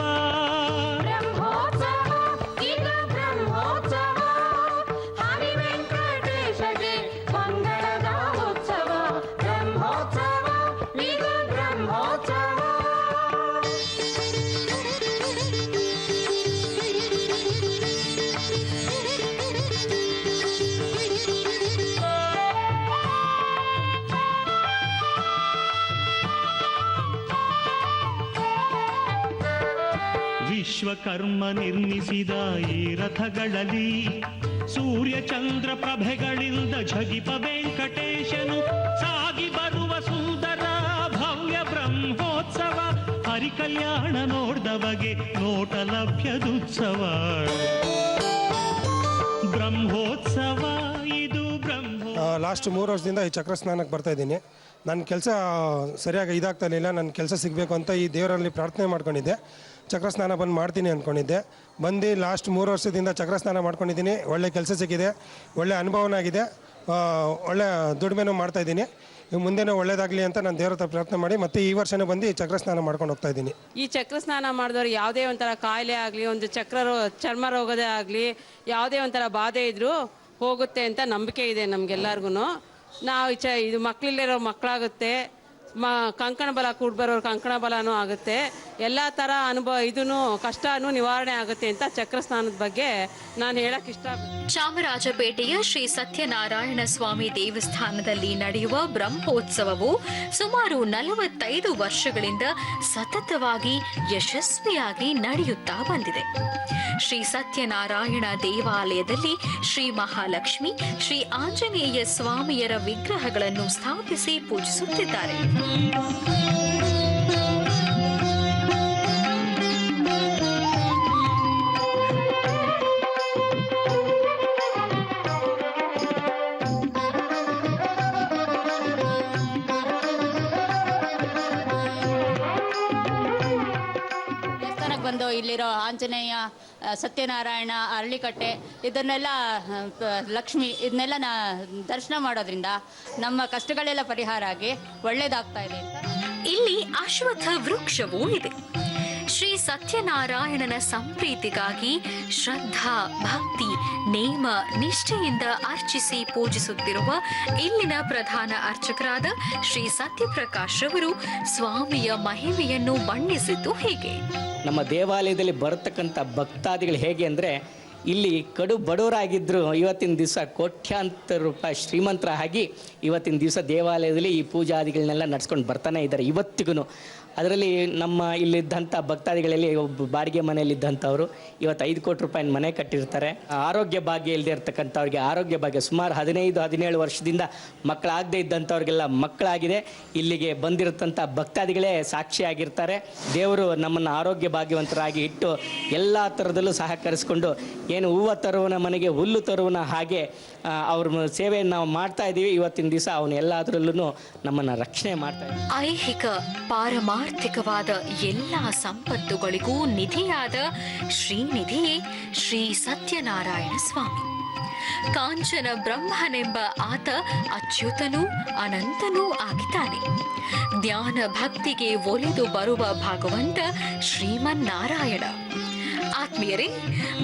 ವಿಶ್ವಕರ್ಮ ನಿರ್ಮಿಸಿದ ಈ ರಥಗಳಲ್ಲಿ ಸೂರ್ಯ ಚಂದ್ರ ಪ್ರಭೆಗಳಿಂದ ಝಗಿಪ ವೆಂಕಟೇಶನು ಸಾಗಿ ಬರುವ ಸುಂದರ ಭವ್ಯ ಬ್ರಹ್ಮೋತ್ಸವ. ಹರಿಕಲ್ಯಾಣ ನೋಡ್ದವಗೆ ನೋಟ ಲಭ್ಯದುತ್ಸವ. ಬ್ರಹ್ಮೋತ್ಸವ ಇದು ಲಾಸ್ಟ್ 3 ವರ್ಷದಿಂದ ಈ ಚಕ್ರ ಸ್ನಾನಕ್ಕೆ ಬರ್ತಾ ಇದ್ದೀನಿ. ನನ್ನ ಕೆಲಸ ಸರಿಯಾಗಿ ಇದಾಗ್ತಾ ಇರಲಿಲ್ಲ. ನನ್ನ ಕೆಲಸ ಸಿಗಬೇಕು ಅಂತ ಈ ದೇವರಲ್ಲಿ ಪ್ರಾರ್ಥನೆ ಮಾಡ್ಕೊಂಡಿದ್ದೆ. ಚಕ್ರ ಸ್ನಾನ ಬಂದು ಮಾಡ್ತೀನಿ ಅಂದ್ಕೊಂಡಿದ್ದೆ. ಬಂದು ಲಾಸ್ಟ್ 3 ವರ್ಷದಿಂದ ಚಕ್ರ ಸ್ನಾನ ಮಾಡ್ಕೊಂಡಿದ್ದೀನಿ. ಒಳ್ಳೆ ಕೆಲಸ ಸಿಕ್ಕಿದೆ, ಒಳ್ಳೆ ಅನುಭವನಾಗಿದೆ, ಒಳ್ಳೆ ದುಡಿಮೆನೂ ಮಾಡ್ತಾಯಿದ್ದೀನಿ. ಮುಂದೆನೂ ಒಳ್ಳೇದಾಗಲಿ ಅಂತ ನಾನು ದೇವ್ರ ಹತ್ರ ಪ್ರಾರ್ಥನೆ ಮಾಡಿ ಮತ್ತೆ ಈ ವರ್ಷನೇ ಬಂದು ಚಕ್ರ ಸ್ನಾನ ಮಾಡ್ಕೊಂಡು ಹೋಗ್ತಾ ಇದ್ದೀನಿ. ಈ ಚಕ್ರ ಸ್ನಾನ ಮಾಡಿದವ್ರು ಯಾವುದೇ ಒಂಥರ ಕಾಯಿಲೆ ಆಗಲಿ, ಒಂದು ಚರ್ಮ ರೋಗದೇ ಆಗಲಿ, ಯಾವುದೇ ಒಂಥರ ಬಾಧೆ ಇದ್ದರೂ ಹೋಗುತ್ತೆ ಅಂತ ನಂಬಿಕೆ ಇದೆ ನಮಗೆಲ್ಲರಿಗೂ. ನಾವು ಇದು ಮಕ್ಕಳಿಲ್ಲಿರೋ ಮಕ್ಕಳಾಗುತ್ತೆ, ಕಂಕಣ ಬಲ ಕೂಡ್ಬರೋರು ಕಂಕಣ ಬಲನೂ ಆಗುತ್ತೆ. ಎಲ್ಲ ಥರ ಅನುಭವ ಇದೂ ಕಷ್ಟನೂ ನಿವಾರಣೆ ಆಗುತ್ತೆ ಅಂತ ಚಕ್ರ ಸ್ನಾನದ ಬಗ್ಗೆ ನಾನು ಹೇಳಕ್ಕೆ ಇಷ್ಟ. ಚಾಮರಾಜಪೇಟೆಯ ಶ್ರೀ ಸತ್ಯನಾರಾಯಣ ಸ್ವಾಮಿ ದೇವಸ್ಥಾನದಲ್ಲಿ ನಡೆಯುವ ಬ್ರಹ್ಮೋತ್ಸವವು ಸುಮಾರು 45 ವರ್ಷಗಳಿಂದ ಸತತವಾಗಿ ಯಶಸ್ವಿಯಾಗಿ ನಡೆಯುತ್ತಾ ಬಂದಿದೆ. ಶ್ರೀ ಸತ್ಯನಾರಾಯಣ ದೇವಾಲಯದಲ್ಲಿ ಶ್ರೀ ಮಹಾಲಕ್ಷ್ಮಿ, ಶ್ರೀ ಆಂಜನೇಯ ಸ್ವಾಮಿಯರ ವಿಗ್ರಹಗಳನ್ನು ಸ್ಥಾಪಿಸಿ ಪೂಜಿಸುತ್ತಿದ್ದಾರೆ. ಬಂದು ಇಲ್ಲಿರೋ ಆಂಜನೇಯ, ಸತ್ಯನಾರಾಯಣ, ಅರಳಿಕಟ್ಟೆ ಇದನ್ನೆಲ್ಲ ಲಕ್ಷ್ಮಿ ಇದನ್ನೆಲ್ಲ ದರ್ಶನ ಮಾಡೋದ್ರಿಂದ ನಮ್ಮ ಕಷ್ಟಗಳೆಲ್ಲ ಪರಿಹಾರ ಆಗಿ ಒಳ್ಳೇದಾಗ್ತಾ ಇದೆ. ಇಲ್ಲಿ ಅಶ್ವತ್ಥ ವೃಕ್ಷವೂ ಇದೆ. ಶ್ರೀ ಸತ್ಯನಾರಾಯಣನ ಸಂಪ್ರೀತಿಗಾಗಿ ಶ್ರದ್ಧಾ, ಭಕ್ತಿ, ನೇಮ, ನಿಷ್ಠೆಯಿಂದ ಅರ್ಚಿಸಿ ಪೂಜಿಸುತ್ತಿರುವ ಇಲ್ಲಿನ ಪ್ರಧಾನ ಅರ್ಚಕರಾದ ಶ್ರೀ ಸತ್ಯಪ್ರಕಾಶ್ ಅವರು ಸ್ವಾಮಿಯ ಮಹಿಮೆಯನ್ನು ಬಣ್ಣಿಸಿದ್ದು ಹೀಗೆ. ನಮ್ಮ ದೇವಾಲಯದಲ್ಲಿ ಬರತಕ್ಕಂಥ ಭಕ್ತಾದಿಗಳು ಹೇಗೆ ಅಂದರೆ, ಇಲ್ಲಿ ಕಡು ಬಡವರಾಗಿದ್ದರು ಇವತ್ತಿನ ದಿವಸ ಕೋಟ್ಯಾಂತರ ರೂಪಾಯಿ ಶ್ರೀಮಂತರ ಆಗಿ ಇವತ್ತಿನ ದಿವಸ ದೇವಾಲಯದಲ್ಲಿ ಈ ಪೂಜಾದಿಗಳನ್ನೆಲ್ಲ ನಡ್ಸ್ಕೊಂಡು ಬರ್ತಾನೆ ಇದ್ದಾರೆ ಇವತ್ತಿಗೂ. ಅದರಲ್ಲಿ ನಮ್ಮ ಇಲ್ಲಿದ್ದಂಥ ಭಕ್ತಾದಿಗಳಲ್ಲಿ ಒಬ್ಬ ಬಾಡಿಗೆ ಮನೆಯಲ್ಲಿದ್ದಂಥವ್ರು ಇವತ್ತು 5 ಕೋಟಿ ರೂಪಾಯಿನ ಮನೆ ಕಟ್ಟಿರ್ತಾರೆ. ಆರೋಗ್ಯ ಭಾಗ್ಯ ಇಲ್ಲದೆ ಇರ್ತಕ್ಕಂಥವ್ರಿಗೆ ಆರೋಗ್ಯ ಭಾಗ್ಯ, ಸುಮಾರು 15-17 ವರ್ಷದಿಂದ ಮಕ್ಕಳಾಗದೇ ಇದ್ದಂಥವ್ರಿಗೆಲ್ಲ ಮಕ್ಕಳಾಗಿದೆ. ಇಲ್ಲಿಗೆ ಬಂದಿರತಂಥ ಭಕ್ತಾದಿಗಳೇ ಸಾಕ್ಷಿಯಾಗಿರ್ತಾರೆ. ದೇವರು ನಮ್ಮನ್ನು ಆರೋಗ್ಯ ಭಾಗ್ಯವಂತರಾಗಿ ಇಟ್ಟು ಎಲ್ಲ ಥರದಲ್ಲೂ ಸಹಕರಿಸ್ಕೊಂಡು, ಏನು ಹೂವು ತರುವನ ಮನೆಗೆ ಹುಲ್ಲು ತರುವನ ಹಾಗೆ ಅವ್ರ ಸೇವೆಯನ್ನು ನಾವು ಮಾಡ್ತಾ ಇದ್ದೀವಿ. ಇವತ್ತಿನ ದಿವಸ ಅವನು ಎಲ್ಲದರಲ್ಲೂ ನಮ್ಮನ್ನು ರಕ್ಷಣೆ ಮಾಡ್ತಾ ಇದ್ದೀವಿ. ಐಹಿಕ ಪಾರಮಾರ್ಥಿಕವಾದ ಎಲ್ಲ ಸಂಪತ್ತುಗಳಿಗೂ ನಿಧಿಯಾದ ಶ್ರೀನಿಧಿಯೇ ಶ್ರೀ ಸತ್ಯನಾರಾಯಣ ಸ್ವಾಮಿ. ಕಾಂಚನ ಬ್ರಹ್ಮನೆಂಬ ಆತ ಅಚ್ಯುತನೂ ಅನಂತನೂ ಆಗಿದ್ದಾನೆ. ಜ್ಞಾನ ಭಕ್ತಿಗೆ ಒಲಿದು ಬರುವ ಭಗವಂತ ಶ್ರೀಮನ್ನಾರಾಯಣ. ಆತ್ಮೀಯರೇ,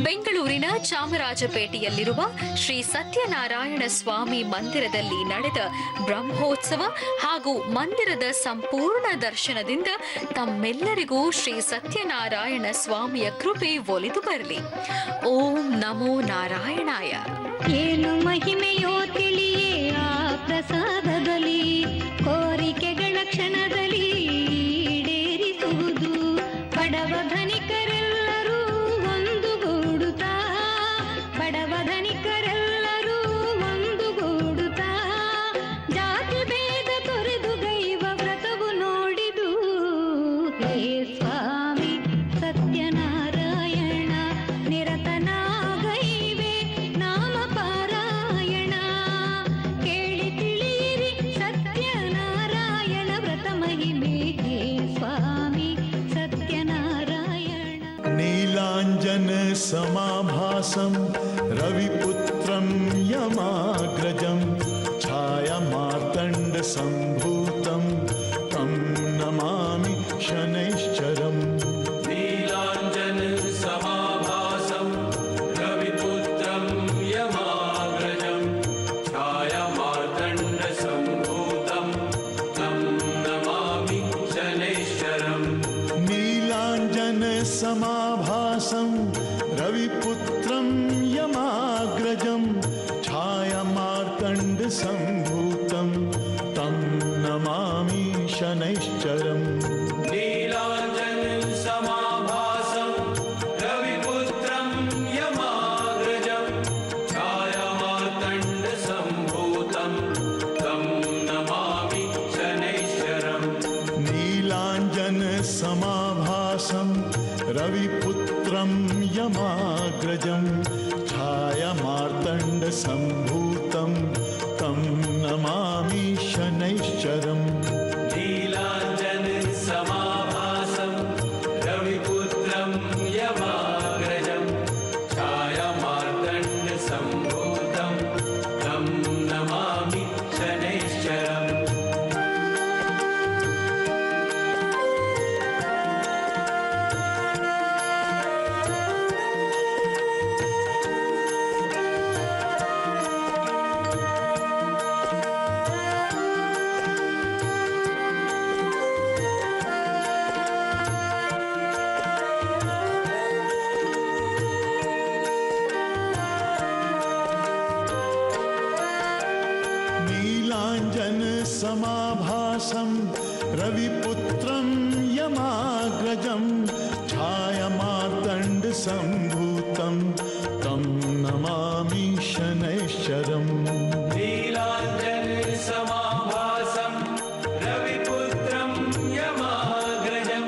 ಬೆಂಗಳೂರಿನ ಚಾಮರಾಜಪೇಟೆಯಲ್ಲಿರುವ ಶ್ರೀ ಸತ್ಯನಾರಾಯಣ ಸ್ವಾಮಿ ಮಂದಿರದಲ್ಲಿ ನಡೆದ ಬ್ರಹ್ಮೋತ್ಸವ ಹಾಗೂ ಮಂದಿರದ ಸಂಪೂರ್ಣ ದರ್ಶನದಿಂದ ತಮ್ಮೆಲ್ಲರಿಗೂ ಶ್ರೀ ಸತ್ಯನಾರಾಯಣ ಸ್ವಾಮಿಯ ಕೃಪೆ ಒಲಿದು ಬರಲಿ. ಓಂ ನಮೋ ನಾರಾಯಣಾಯ. ಏನು ಮಹಿಮೆಯೋ ತಿಳಿಯೇ ಆ ಪ್ರಸಾದದಲ್ಲಿ, ಕೋರಿಕೆಗಳ ಕ್ಷಣದಲ್ಲಿ ಈಡೇರಿಸುವುದು. ಬಡವ ಧನಿಕರೆಲ್ಲರೂ ಒಂದುಗೂಡುತ್ತಾ, ಬಡವ ಧನಿಕರೆಲ್ಲರೂ ಒಂದುಗೂಡುತ್ತಾ, ಜಾತಿ ಭೇದ ತೊರೆದು ಗೈವ ವ್ರತವು ನೋಡಿದು. ಹೇ ಸ್ವಾಮಿ समाभासं रविपुत्रं यमाग्रजं छायामार्तण्डसम्भूतं तं नमामि शनैश्चरम् नीलाञ्जनसमाभासं रविपुत्रं यमाग्रजं छायामार्तण्डसम्भूतं तं नमामि शनैश्चरम् नीलाञ्जनसमाभासं रविपुत्रं यमाग्रजं छायामार्तण्डसम्भूतं तं नमामि शनैश्चरम् नीलाञ्जनसमाभासं रविपुत्रं यमाग्रजं छायामार्तण्डसम्भूतं तं नमामि शनैश्चरम् नीलाञ्जनसमाभासं रविपुत्रं यमाग्रजं छायामार्तण्डसम्भूतं तं नमामि शनैश्चरम् नीलाञ्जनसमाभासं रविपुत्रं यमाग्रजं छायामार्तण्डसम्भूतं तं नमामि शनैश्चरम् नीलाञ्जनसमाभासं रविपुत्रं यमाग्रजं छायामार्तण्डसम्भूतं तं नमामि शनैश्चरम् नीलाञ्जनसमाभासं रविपुत्रं यमाग्रजं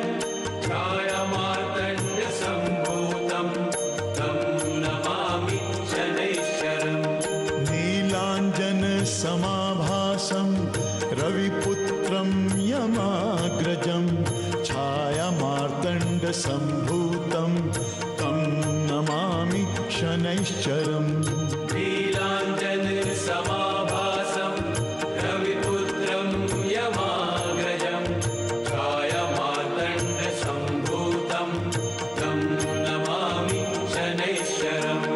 छायामार्तण्डसम्भूतं तं नमामि शनैश्चरम् नीलाञ्जनसमाभासं रविपुत्रं यमाग्रजं छायामार्तण्डसम्भूतं तं नमामि शनैश्चरम् नीलाञ्जनसमाभासं रविपुत्रं यमाग्रजं छायामार्तण्डसम्भूतं तं नमामि शनैश्चरम्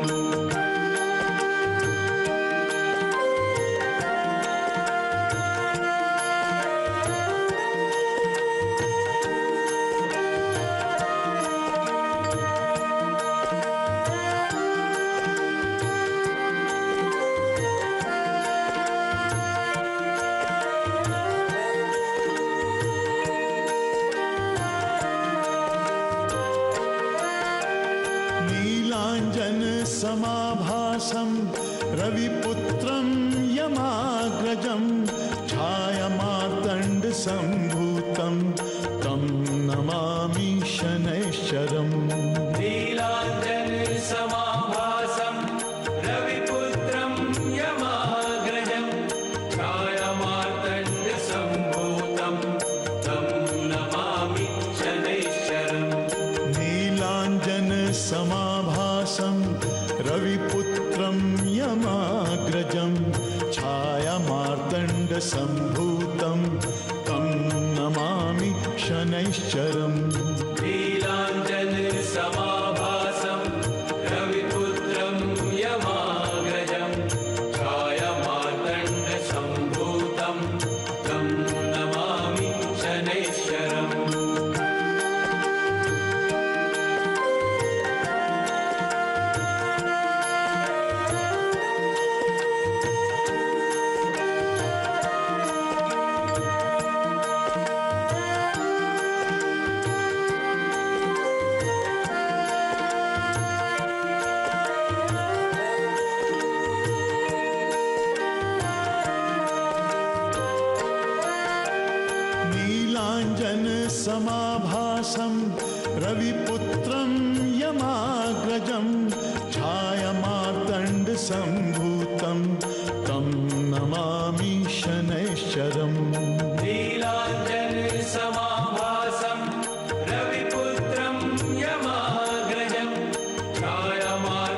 नीलाञ्जनसमाभासं रविपुत्रं यमाग्रजं छायामार्तण्डसम्भूतं तं नमामि शनैश्चरम् नीलाञ्जनसमाभासं रविपुत्रं यमाग्रजं छायामार्तण्डसम्भूतं तं नमामि शनैश्चरम् नीलाञ्जनसमाभासं रविपुत्रं यमाग्रजं छायामार्तण्डसम्भूतं तं नमामि शनैश्चरम् नीलाञ्जनसमाभासं रविपुत्रं यमाग्रजं छायामार्तण्डसम्भूतं तं नमामि शनैश्चरम् नीलाञ्जनसमाभासं रविपुत्रं यमाग्रजं छायामार्तण्डसम्भूतं तं नमामि शनैश्चरम् नीलाञ्जनसमाभासं रविपुत्रं यमाग्रजं छायामार्तण्डसम्भूतं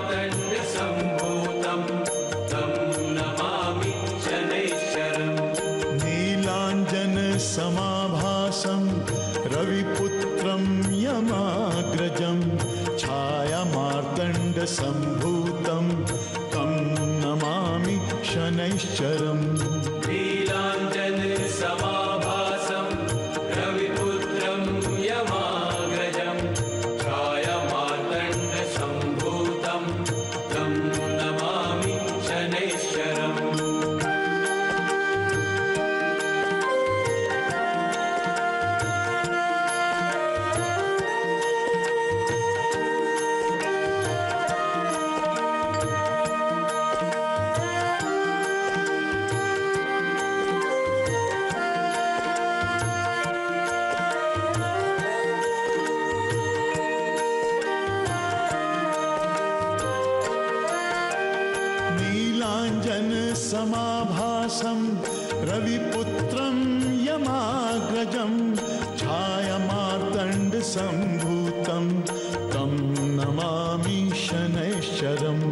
मार्तण्डसम्भूतं तं नमामि शनैश्चरम् नीलाञ्जनसमाभासं रविपुत्रं यमाग्रजं छायामार्तण्डसम्भूतं तं नमामि शनैश्चरम् नीलाञ्जनसमाभासं रविपुत्रं यमाग्रजं छायामार्तण्डसम्भूतं तं नमामि शनैश्चरम्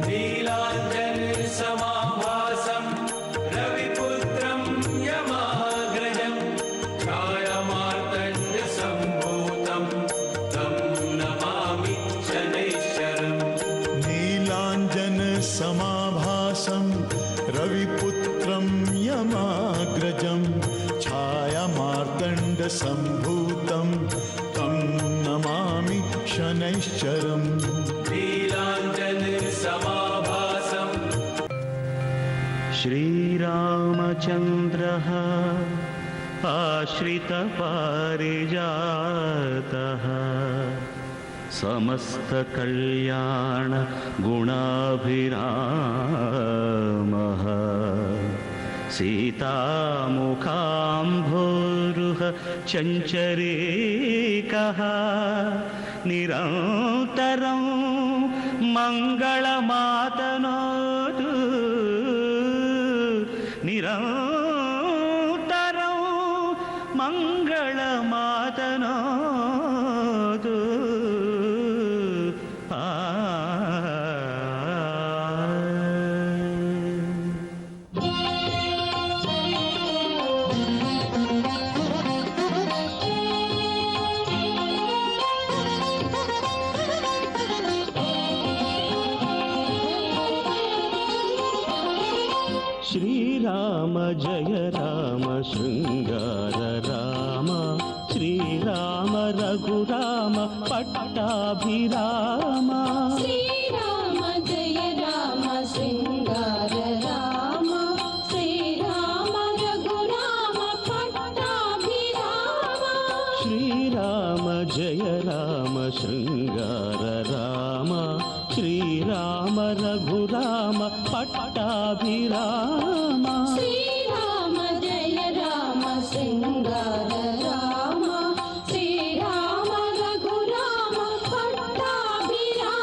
नीलाञ्जनसमाभासं रविपुत्रं यमाग्रजं छायामार्तण्डसम्भूतं तं नमामि शनैश्चरम् नीलाञ्जनसमाभासं रविपुत्रं यमाग्रजं छायामार्तण्डसम्भूतं तं नमामि शनैश्चरम् नीलाञ्जनसमाभासं श्रीरामचन्द्रः आश्रितपारिजातः समस्तकल्याण गुणाभिरामः सीतामुखाम्भोरुह चञ्चरीकः निरन्तरं मङ्गलमातनोतु निरन्तरं मङ्गलमातनोतु श्रीराम जय राम शृङ्गार राम श्रीराम रघुराम पट्टाभिराम श्रीराम जय राम शृङ्गार राम श्रीराम रघुराम पट्टाभिराम श्रीराम जय राम शृङ्गार राम श्रीराम रघुराम पट्टाभिराम श्रीराम जय राम शृङ्गार राम श्रीराम रघुराम पट्टाभिराम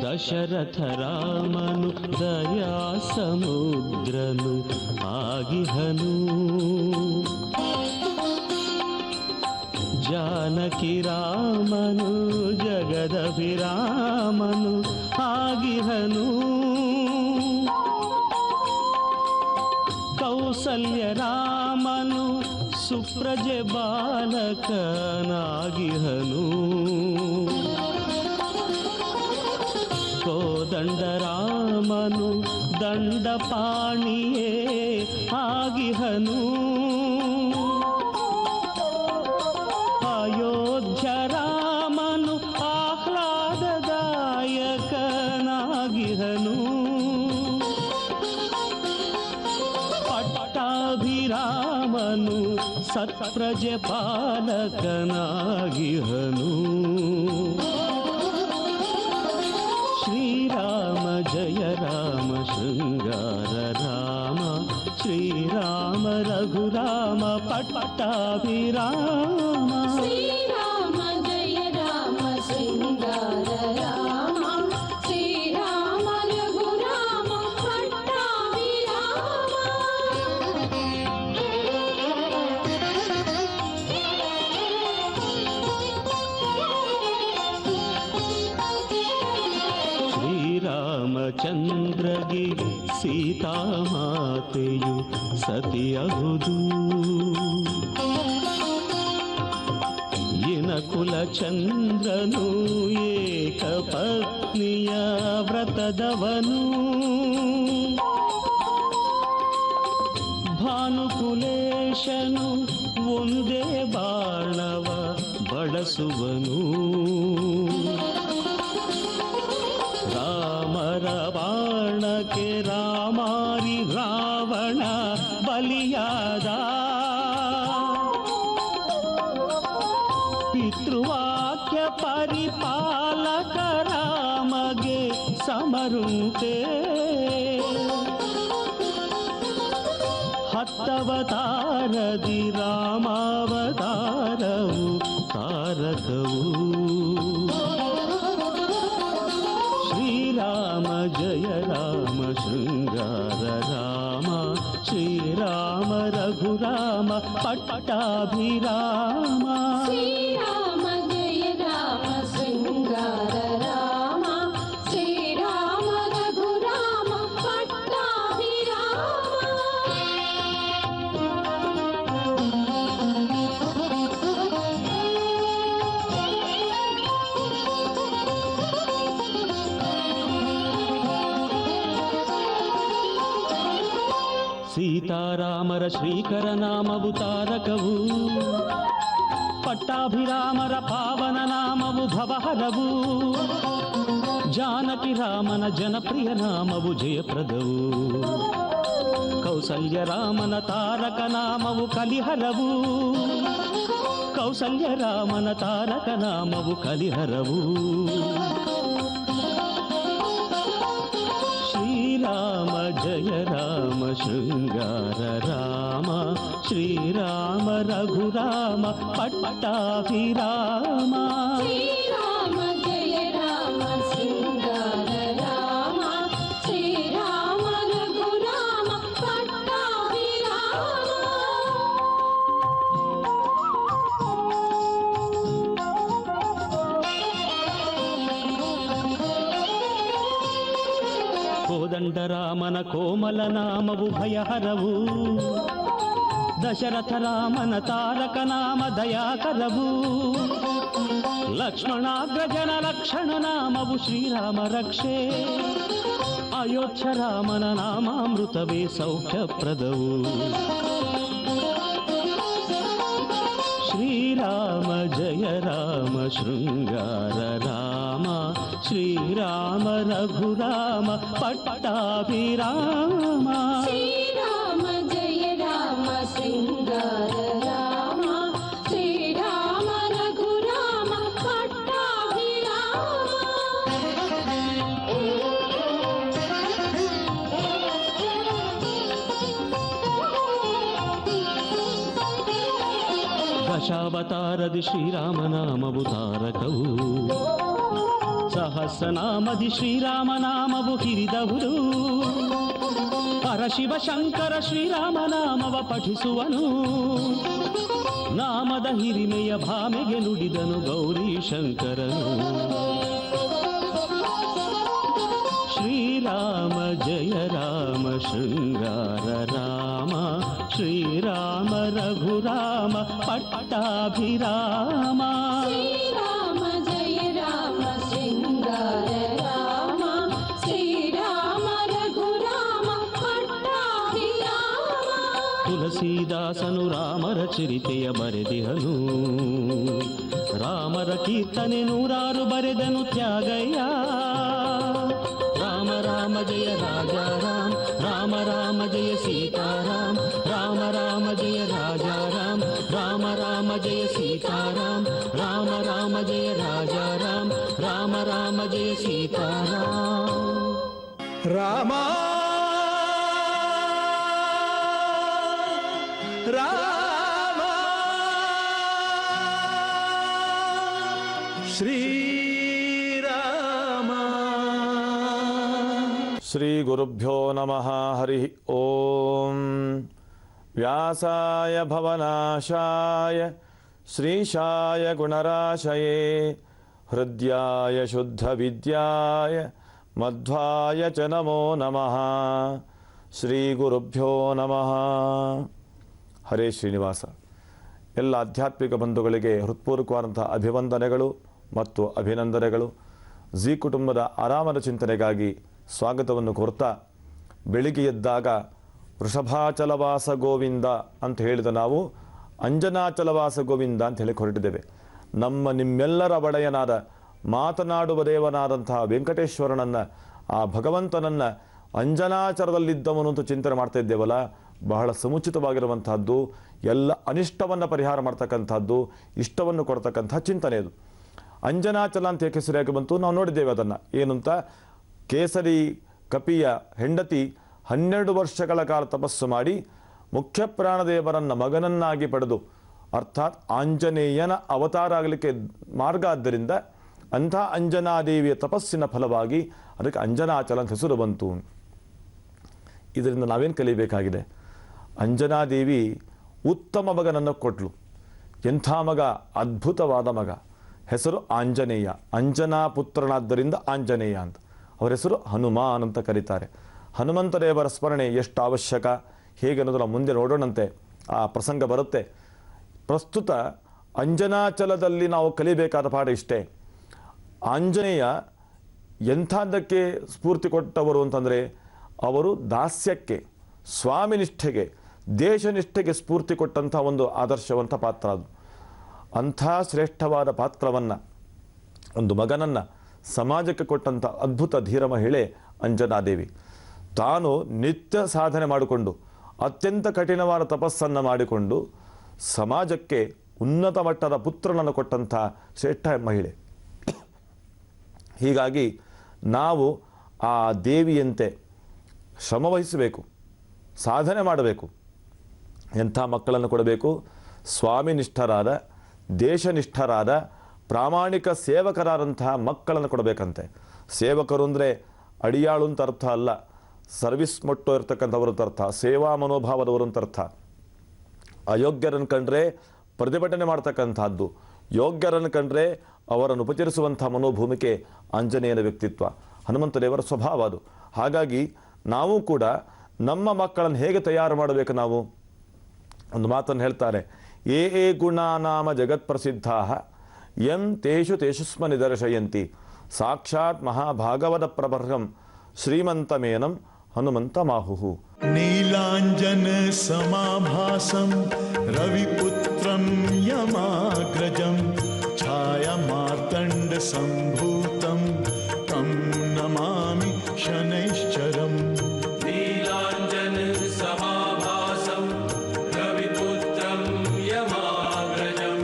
दशरथ रामनु दया समुद्रनु ಆಗಿಹನು ಜಾನಕಿ ರಾಮನು ಜಗದಭಿರಾಮನು ಆಗಿಹನು ಕೌಸಲ್ಯ ರಾಮನು ಸುಪ್ರಜೆ ಬಾಲಕನಾಗಿಹನು ಕೋದಂಡ ರಾಮನು ದಂಡಪಾಣಿಯೇ ಆಗಿಹನು ಅಯೋಧ್ಯ ರಾಮನು ಆಹ್ಲಾದದಾಯಕನಾಗಿಹನು ಪಟ್ಟಾಭಿರಾಮನು ಸತ್ಪ್ರಜೆ ಪಾಲಕನಾಗಿಹನು श्रीराम जय राम शृङ्गार राम श्रीराम रघुराम पट्टाभिराम श्रीराम जय राम शृङ्गार राम श्रीराम रघुराम पट्टाभिराम श्रीरामचन्द्रगे सीता ಮಾತೆಯು ಸತಿಯಹುದು. ಇನಕುಲ ಚಂದ್ರನು ಏಕಪತ್ನಿಯ ವ್ರತದವನು. ಭಾನುಕುಲೇಶನು ಒಂದೇ ಬಾಣವ ಬಳಸುವನು. ರಾಮರ ಬಾಣಕ್ಕೆ ರಾಮಾರಿ ರಾವಣ ಬಲಿಯಾದ. ಪಿತೃವಾಕ್ಯ ಪರಿಪಾಲಕ ರಾಮಗೆ ಸಮರುಂತೆ. ಹತ್ತವತಾರದಿ ರಾಮಾವತಾರವು ತಾರಕವು. ಶ್ರೀರಾಮ ಜಯ ರಾಮ ಶೃಂಗಾರ ರಾಮ. ಶ್ರೀರಾಮ ರಘುರಾಮ ಪಟ್ಟಾಭಿರಾಮ. ಶ್ರೀರಾಮ ಜಯ ರಾಮ ಶೃಂಗಾರ ರಾಮ. ಶ್ರೀರಾಮ ರಘುರಾಮ ಪಟ್ಟಾಭಿರಾಮ. ಸೀತಾರಾಮರ ಶ್ರೀಕರ ನಾಮವು ತಾರಕವು. ಪಟ್ಟಾಭಿರಾಮರ ಪಾವನ ನಾಮವು ಭವಹರವು. ಜಾನಕಿ ರಾಮನ ಜನಪ್ರಿಯ ನಾಮವು ಜಯಪ್ರದವು. ಕೌಸಲ್ಯ ರಾಮನ ತಾರಕ ನಾಮವು ಕಲಿಹರವು. ಕೌಸಲ್ಯ ರಾಮನ ತಾರಕ ನಾಮವು ಕಲಿಹರವು. ಶ್ರೀರಾಮ ಜಯ ರಾಮ ಶೃಂಗಾರ ರಾಮ. ಶ್ರೀರಾಮ ರಘುರಾಮ ಪಟ್ಟಾಭಿರಾಮ. ಶ್ರೀರಾಮ ಜಯ ರಾಮ ಶೃಂಗಾರ ರಾಮ. ಶ್ರೀರಾಮ ರಘುರಾಮ ಪಟ್ಟಾಭಿರಾಮ. ಕೋದಂಡರಾಮನ ಕೋಮಲ ನಾಮವು ಭಯಹರವು. ದಶರಥ ರಾಮನ ತಾರಕ ನಾಮ ದಯಾಕರವು. ಲಕ್ಷ್ಮಣಾಗ್ರಜನ ಲಕ್ಷಣ ನಾಮವು ಶ್ರೀರಾಮ ರಕ್ಷೆ. ಅಯೋಧ್ಯ ರಾಮನ ನಾಮಾಮೃತವೇ ಸೌಖ್ಯಪ್ರದವು. ಶ್ರೀರಾಮ ಜಯ ರಾಮ ಶೃಂಗಾರ ರಾಮ. ಶ್ರೀರಾಮ ರಘುರಾಮ ಪಟ್ಟಾಭಿರಾಮ. ಶ್ರೀರಾಮ ಜಯ ರಾಮ ಶೃಂಗಾರ ರಾಮ. ಶ್ರೀರಾಮ ರಘುರಾಮ ಪಟ್ಟಾಭಿರಾಮ. ದಶಾವತಾರದಿ ಶ್ರೀರಾಮನಾಮವು ತಾರಕವು. ಸಹಸ್ರನಾಮದಿ ಶ್ರೀರಾಮನಾಮವು ಹಿರಿದವುದು. ಪರಶಿವ ಶಂಕರ ಶ್ರೀರಾಮನಾಮವ ಪಠಿಸುವನು. ನಾಮದ ಹಿರಿಮೆಯ ಭಾಮೆಗೆ ನುಡಿದನು ಗೌರಿ ಶಂಕರನು. ಶ್ರೀರಾಮ ಜಯ ರಾಮ ಶೃಂಗಾರ ರಾಮ. ಶ್ರೀರಾಮ ರಘುರಾಮ ಪಟ್ಟಾಭಿರಾಮ. ಶ್ರೀರಾಮ ಜಯ ರಾಮ ಶೃಂಗಾರ ರಾಮ. ಶ್ರೀರಾಮ ರಘುರಾಮ ಪಟ್ಟಾಭಿರಾಮ. ತುಳಸೀದಾಸನು ರಾಮರ ಚರಿತೆಯ ಬರೆದಿಹನು. ರಾಮರ ಕೀರ್ತನೆ ನೂರಾರು ಬರೆದನು ತ್ಯಾಗಯ್ಯ. ರಾಮ ರಾಮ ಜಯ ರಾಜಾ ರಾಮ. ರಾಮ ರಾಮ ಜಯ ಸೀತಾರಾಮ. ರಾಮ ರಾಮ ಜಯ ರಾಜಾ ರಾಮ. ರಾಮ ರಾಮ ಜಯ ಸೀತಾರಾಮ. ರಾಮ ರಾಮ ಜಯ ರಾಜಾ ರಾಮ. ರಾಮ ರಾಮ ಜಯ ಸೀತಾರಾಮ. ರಾಮ ರಾಮ ಶ್ರೀರಾಮ. ಶ್ರೀ ಗುರುಭ್ಯೋ ನಮಃ. ಹರಿ ಓಂ. ವ್ಯಾಸಾಯ ಭವನಾಶಾಯ ಶ್ರೀಶಾಯ ಗುಣರಾಶಯೇ ಹೃದ್ಯಾಯ ಶುದ್ಧ ವಿದ್ಯಾಯ ಮಧ್ವಾಯ ಚ ನಮೋ ನಮಃ. ಶ್ರೀ ಗುರುಭ್ಯೋ ನಮಃ. ಹರೇ ಶ್ರೀನಿವಾಸ. ಎಲ್ಲ ಆಧ್ಯಾತ್ಮಿಕ ಬಂಧುಗಳಿಗೆ ಹೃತ್ಪೂರ್ವಕವಾದಂಥ ಅಭಿವಂದನೆಗಳು ಮತ್ತು ಅಭಿನಂದನೆಗಳು. ಜಿ ಕುಟುಂಬದ ಆರಾಮದ ಚಿಂತನೆಗಾಗಿ ಸ್ವಾಗತವನ್ನು ಕೋರ್ತಾ, ಬೆಳಿಗ್ಗೆ ಎದ್ದಾಗ ವೃಷಭಾಚಲವಾಸ ಗೋವಿಂದ ಅಂತ ಹೇಳಿದ ನಾವು ಅಂಜನಾಚಲವಾಸ ಗೋವಿಂದ ಅಂತ ಹೇಳಿ ಹೊರಟಿದ್ದೇವೆ. ನಿಮ್ಮೆಲ್ಲರ ಒಡೆಯನಾದ ಮಾತನಾಡುವ ದೇವನಾದಂತಹ ವೆಂಕಟೇಶ್ವರನನ್ನು, ಆ ಭಗವಂತನನ್ನು ಅಂಜನಾಚರದಲ್ಲಿದ್ದವನು ಅಂತ ಚಿಂತನೆ ಮಾಡ್ತಾ ಇದ್ದೇವಲ್ಲ, ಬಹಳ ಸಮುಚಿತವಾಗಿರುವಂತಹದ್ದು, ಎಲ್ಲ ಅನಿಷ್ಟವನ್ನು ಪರಿಹಾರ ಮಾಡ್ತಕ್ಕಂಥದ್ದು, ಇಷ್ಟವನ್ನು ಕೊಡ್ತಕ್ಕಂಥ ಚಿಂತನೆ ಅದು. ಅಂಜನಾಚಲ ಅಂತ ಏಕೆ ಹೆಸರಾಗಿ ಬಂತು? ನಾವು ನೋಡಿದ್ದೇವೆ ಅದನ್ನು. ಏನು ಅಂತ, ಕೇಸರಿ ಕಪಿಯ ಹೆಂಡತಿ 12 ವರ್ಷಗಳ ಕಾಲ ತಪಸ್ಸು ಮಾಡಿ ಮುಖ್ಯ ಪ್ರಾಣದೇವರನ್ನು ಮಗನನ್ನಾಗಿ ಪಡೆದು, ಅರ್ಥಾತ್ ಆಂಜನೇಯನ ಅವತಾರ ಆಗಲಿಕ್ಕೆ ಮಾರ್ಗ. ಆದ್ದರಿಂದ ಅಂಥ ಅಂಜನಾದೇವಿಯ ತಪಸ್ಸಿನ ಫಲವಾಗಿ ಅದಕ್ಕೆ ಅಂಜನಾಚಲ ಅಂತ ಹೆಸರು ಬಂತು. ಇದರಿಂದ ನಾವೇನು ಕಲಿಬೇಕಾಗಿದೆ? ಅಂಜನಾದೇವಿ ಉತ್ತಮ ಮಗನನ್ನು ಕೊಟ್ಟಳು. ಎಂಥ ಮಗ? ಅದ್ಭುತವಾದ ಮಗ. ಹೆಸರು ಆಂಜನೇಯ. ಅಂಜನಾ ಪುತ್ರನಾದ್ದರಿಂದ ಆಂಜನೇಯ ಅಂತ. ಅವರ ಹೆಸರು ಹನುಮಾನ್ ಅಂತ ಕರೀತಾರೆ. ಹನುಮಂತ ದೇವರ ಸ್ಮರಣೆ ಎಷ್ಟು ಅವಶ್ಯಕ, ಹೇಗೆ ಅನ್ನೋದನ್ನು ಮುಂದೆ ನೋಡೋಣಂತೆ. ಆ ಪ್ರಸಂಗ ಬರುತ್ತೆ. ಪ್ರಸ್ತುತ ಅಂಜನಾಚಲದಲ್ಲಿ ನಾವು ಕಲಿಬೇಕಾದ ಪಾಠ ಇಷ್ಟೇ. ಆಂಜನೇಯ ಎಂಥದ್ದಕ್ಕೆ ಸ್ಫೂರ್ತಿ ಕೊಟ್ಟವರು ಅಂತಂದರೆ, ಅವರು ದಾಸ್ಯಕ್ಕೆ, ಸ್ವಾಮಿನಿಷ್ಠೆಗೆ, ದೇಶನಿಷ್ಠೆಗೆ ಸ್ಫೂರ್ತಿ ಕೊಟ್ಟಂಥ ಒಂದು ಆದರ್ಶವಂತ ಪಾತ್ರ ಅದು. ಅಂಥ ಶ್ರೇಷ್ಠವಾದ ಪಾತ್ರವನ್ನು, ಒಂದು ಮಗನನ್ನು ಸಮಾಜಕ್ಕೆ ಕೊಟ್ಟಂಥ ಅದ್ಭುತ ಧೀರ ಮಹಿಳೆ ಅಂಜನಾದೇವಿ. ತಾನು ನಿತ್ಯ ಸಾಧನೆ ಮಾಡಿಕೊಂಡು, ಅತ್ಯಂತ ಕಠಿಣವಾದ ತಪಸ್ಸನ್ನು ಮಾಡಿಕೊಂಡು ಸಮಾಜಕ್ಕೆ ಉನ್ನತ ಮಟ್ಟದ ಪುತ್ರನನ್ನು ಕೊಟ್ಟಂಥ ಶ್ರೇಷ್ಠ ಮಹಿಳೆ. ಹೀಗಾಗಿ ನಾವು ಆ ದೇವಿಯಂತೆ ಶ್ರಮವಹಿಸಬೇಕು, ಸಾಧನೆ ಮಾಡಬೇಕು. ಎಂಥ ಮಕ್ಕಳನ್ನು ಕೊಡಬೇಕು? ಸ್ವಾಮಿನಿಷ್ಠರಾದ, ದೇಶನಿಷ್ಠರಾದ, ಪ್ರಾಮಾಣಿಕ ಸೇವಕರಾದಂತಹ ಮಕ್ಕಳನ್ನು ಕೊಡಬೇಕಂತೆ. ಸೇವಕರು ಅಂದರೆ ಅಡಿಯಾಳು ಅಂತ ಅರ್ಥ ಅಲ್ಲ, ಸರ್ವಿಸ್ ಮೊಟ್ಟೋ ಇರ್ತಕ್ಕಂಥವರು ಅಂತ ಅರ್ಥ, ಸೇವಾ ಮನೋಭಾವದವರು ಅಂತ ಅರ್ಥ. ಅಯೋಗ್ಯರನ್ನು ಕಂಡ್ರೆ ಪ್ರತಿಭಟನೆ ಮಾಡ್ತಕ್ಕಂಥದ್ದು, ಯೋಗ್ಯರನ್ನು ಕಂಡ್ರೆ ಅವರನ್ನು ಉಪಚರಿಸುವಂಥ ಮನೋಭೂಮಿಕೆ ಆಂಜನೇಯನ ವ್ಯಕ್ತಿತ್ವ, ಹನುಮಂತ ದೇವರ ಸ್ವಭಾವ ಅದು. ಹಾಗಾಗಿ ನಾವು ಕೂಡ ನಮ್ಮ ಮಕ್ಕಳನ್ನು ಹೇಗೆ ತಯಾರು ಮಾಡಬೇಕು? ನಾವು ಒಂದು ಮಾತನ್ನು ಹೇಳ್ತಾರೆ, ಏ ಗುಣಾನಾಮ ಜಗತ್ ಪ್ರಸಿದ್ಧಾ ಯಂ ತೇಷು ತೇಷುಸ್ಮ ನಿದರ್ಶಯಂತಿ ಸಾಕ್ಷಾತ್ ಮಹಾಭಾಗವತ ಪ್ರಬರ್ಹಂ ಶ್ರೀಮಂತಮೇನಂ ಹನುಮಂತ ಮಾಹುಹು. ನೀಲಾಂಜನ ಸಮಾಭಾಸಂ ರವಿಪುತ್ರಂ ಯಮಾಗ್ರಜಂ ಛಾಯಾ ಮಾರ್ತಂಡ ಸಂಭೂತಂ ತಂ ನಮಾಮಿ ಶನೈಶ್ಚರಂ. ನೀಲಾಂಜನ ಸಮಾಭಾಸಂ ರವಿಪುತ್ರಂ ಯಮಾಗ್ರಜಂ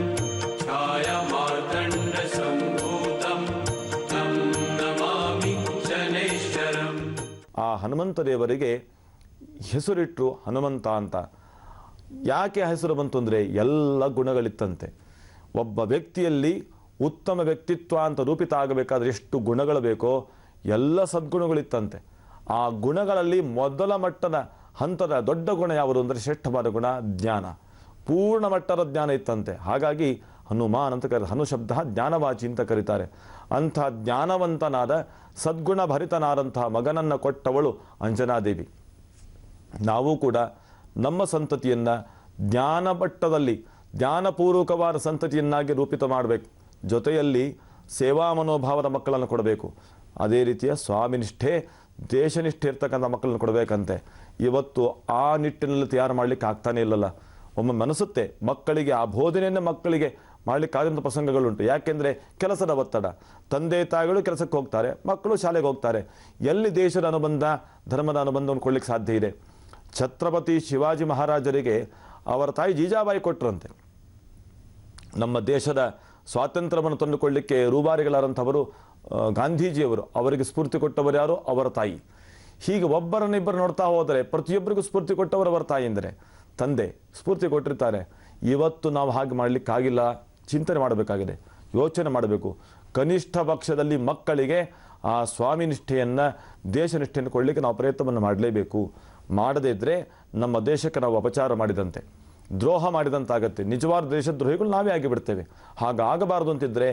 ಛಾಯಾ ಮಾರ್ತಂಡ ಸಂಭೂತಂ ತಂ ನಮಾಮಿ ಶನೈಶ್ಚರಂ. ಆ ಹನುಮಂತ ದೇವರಿಗೆ ಹೆಸರಿಟ್ಟರು ಹನುಮಂತ ಅಂತ. ಯಾಕೆ ಹೆಸರು ಬಂತು ಅಂದರೆ, ಎಲ್ಲ ಗುಣಗಳಿತ್ತಂತೆ. ಒಬ್ಬ ವ್ಯಕ್ತಿಯಲ್ಲಿ ಉತ್ತಮ ವ್ಯಕ್ತಿತ್ವ ಅಂತ ರೂಪಿತ ಆಗಬೇಕಾದ್ರೆ ಎಷ್ಟು ಗುಣಗಳು ಬೇಕೋ ಎಲ್ಲ ಸದ್ಗುಣಗಳಿತ್ತಂತೆ. ಆ ಗುಣಗಳಲ್ಲಿ ಮೊದಲ ಮಟ್ಟದ ಹಂತದ ದೊಡ್ಡ ಗುಣ ಯಾವುದು ಅಂದರೆ, ಶ್ರೇಷ್ಠವಾದ ಗುಣ ಜ್ಞಾನ. ಪೂರ್ಣ ಮಟ್ಟದ ಜ್ಞಾನ ಇತ್ತಂತೆ. ಹಾಗಾಗಿ ಹನುಮಾನ್ ಅಂತ ಕರೀತಾರೆ. ಹನು ಶಬ್ದ ಜ್ಞಾನವಾಚಿ ಅಂತ ಕರೀತಾರೆ. ಅಂಥ ಜ್ಞಾನವಂತನಾದ ಸದ್ಗುಣ ಭರಿತನಾದಂತಹ ಮಗನನ್ನು ಕೊಟ್ಟವಳು ಅಂಜನಾದೇವಿ. ನಾವು ಕೂಡ ನಮ್ಮ ಸಂತತಿಯನ್ನು ಜ್ಞಾನ ಮಟ್ಟದಲ್ಲಿ ಜ್ಞಾನಪೂರ್ವಕವಾದ ಸಂತತಿಯನ್ನಾಗಿ ರೂಪಿತ ಮಾಡಬೇಕು. ಜೊತೆಯಲ್ಲಿ ಸೇವಾ ಮನೋಭಾವದ ಮಕ್ಕಳನ್ನು ಕೊಡಬೇಕು. ಅದೇ ರೀತಿಯ ಸ್ವಾಮಿನಿಷ್ಠೆ, ದೇಶನಿಷ್ಠೆ ಇರ್ತಕ್ಕಂಥ ಮಕ್ಕಳನ್ನು ಕೊಡಬೇಕಂತೆ. ಇವತ್ತು ಆ ನಿಟ್ಟಿನಲ್ಲಿ ತಯಾರು ಮಾಡಲಿಕ್ಕೆ ಆಗ್ತಾನೇ ಇಲ್ಲಲ್ಲ. ಒಮ್ಮೆ ಮನಸ್ಸುತ್ತೆ ಮಕ್ಕಳಿಗೆ ಆ ಬೋಧನೆಯನ್ನು ಮಕ್ಕಳಿಗೆ ಮಾಡಲಿಕ್ಕಾದಂಥ ಪ್ರಸಂಗಗಳುಂಟು. ಯಾಕೆಂದರೆ ಕೆಲಸದ ಒತ್ತಡ, ತಂದೆ ತಾಯಿಗಳು ಕೆಲಸಕ್ಕೆ ಹೋಗ್ತಾರೆ, ಮಕ್ಕಳು ಶಾಲೆಗೆ ಹೋಗ್ತಾರೆ. ಎಲ್ಲಿ ದೇಶದ ಅನುಬಂಧ, ಧರ್ಮದ ಅನುಬಂಧವನ್ನು ಕೊಡಲಿಕ್ಕೆ ಸಾಧ್ಯ ಇದೆ? ಛತ್ರಪತಿ ಶಿವಾಜಿ ಮಹಾರಾಜರಿಗೆ ಅವರ ತಾಯಿ ಜೀಜಾಬಾಯಿ ಕೊಟ್ಟರಂತೆ. ನಮ್ಮ ದೇಶದ ಸ್ವಾತಂತ್ರ್ಯವನ್ನು ತಂದುಕೊಳ್ಳಲಿಕ್ಕೆ ರೂವಾರಿಗಳಾದಂಥವರು ಗಾಂಧೀಜಿಯವರು. ಅವರಿಗೆ ಸ್ಫೂರ್ತಿ ಕೊಟ್ಟವರು ಯಾರು? ಅವರ ತಾಯಿ. ಹೀಗೆ ಒಬ್ಬರನ್ನಿಬ್ಬರು ನೋಡ್ತಾ ಹೋದರೆ ಪ್ರತಿಯೊಬ್ಬರಿಗೂ ಸ್ಫೂರ್ತಿ ಕೊಟ್ಟವರು ಅವರ ತಾಯಿ ಎಂದರೆ ತಂದೆ ಸ್ಫೂರ್ತಿ ಕೊಟ್ಟಿರ್ತಾರೆ. ಇವತ್ತು ನಾವು ಹಾಗೆ ಮಾಡಲಿಕ್ಕಾಗಿಲ್ಲ. ಚಿಂತನೆ ಮಾಡಬೇಕಾಗಿದೆ, ಯೋಚನೆ ಮಾಡಬೇಕು. ಕನಿಷ್ಠ ಪಕ್ಷದಲ್ಲಿ ಮಕ್ಕಳಿಗೆ ಆ ಸ್ವಾಮಿನಿಷ್ಠೆಯನ್ನು, ದೇಶನಿಷ್ಠೆಯನ್ನು ಕೊಡಲಿಕ್ಕೆ ನಾವು ಪ್ರಯತ್ನವನ್ನು ಮಾಡಲೇಬೇಕು. ಮಾಡದೇ ಇದ್ದರೆ ನಮ್ಮ ದೇಶಕ್ಕೆ ನಾವು ಅಪಚಾರ ಮಾಡಿದಂತೆ, ದ್ರೋಹ ಮಾಡಿದಂತಾಗತ್ತೆ. ನಿಜವಾದ ದೇಶದ್ರೋಹಿಗಳು ನಾವೇ ಆಗಿಬಿಡ್ತೇವೆ. ಹಾಗಾಗಬಾರ್ದು ಅಂತಿದ್ದರೆ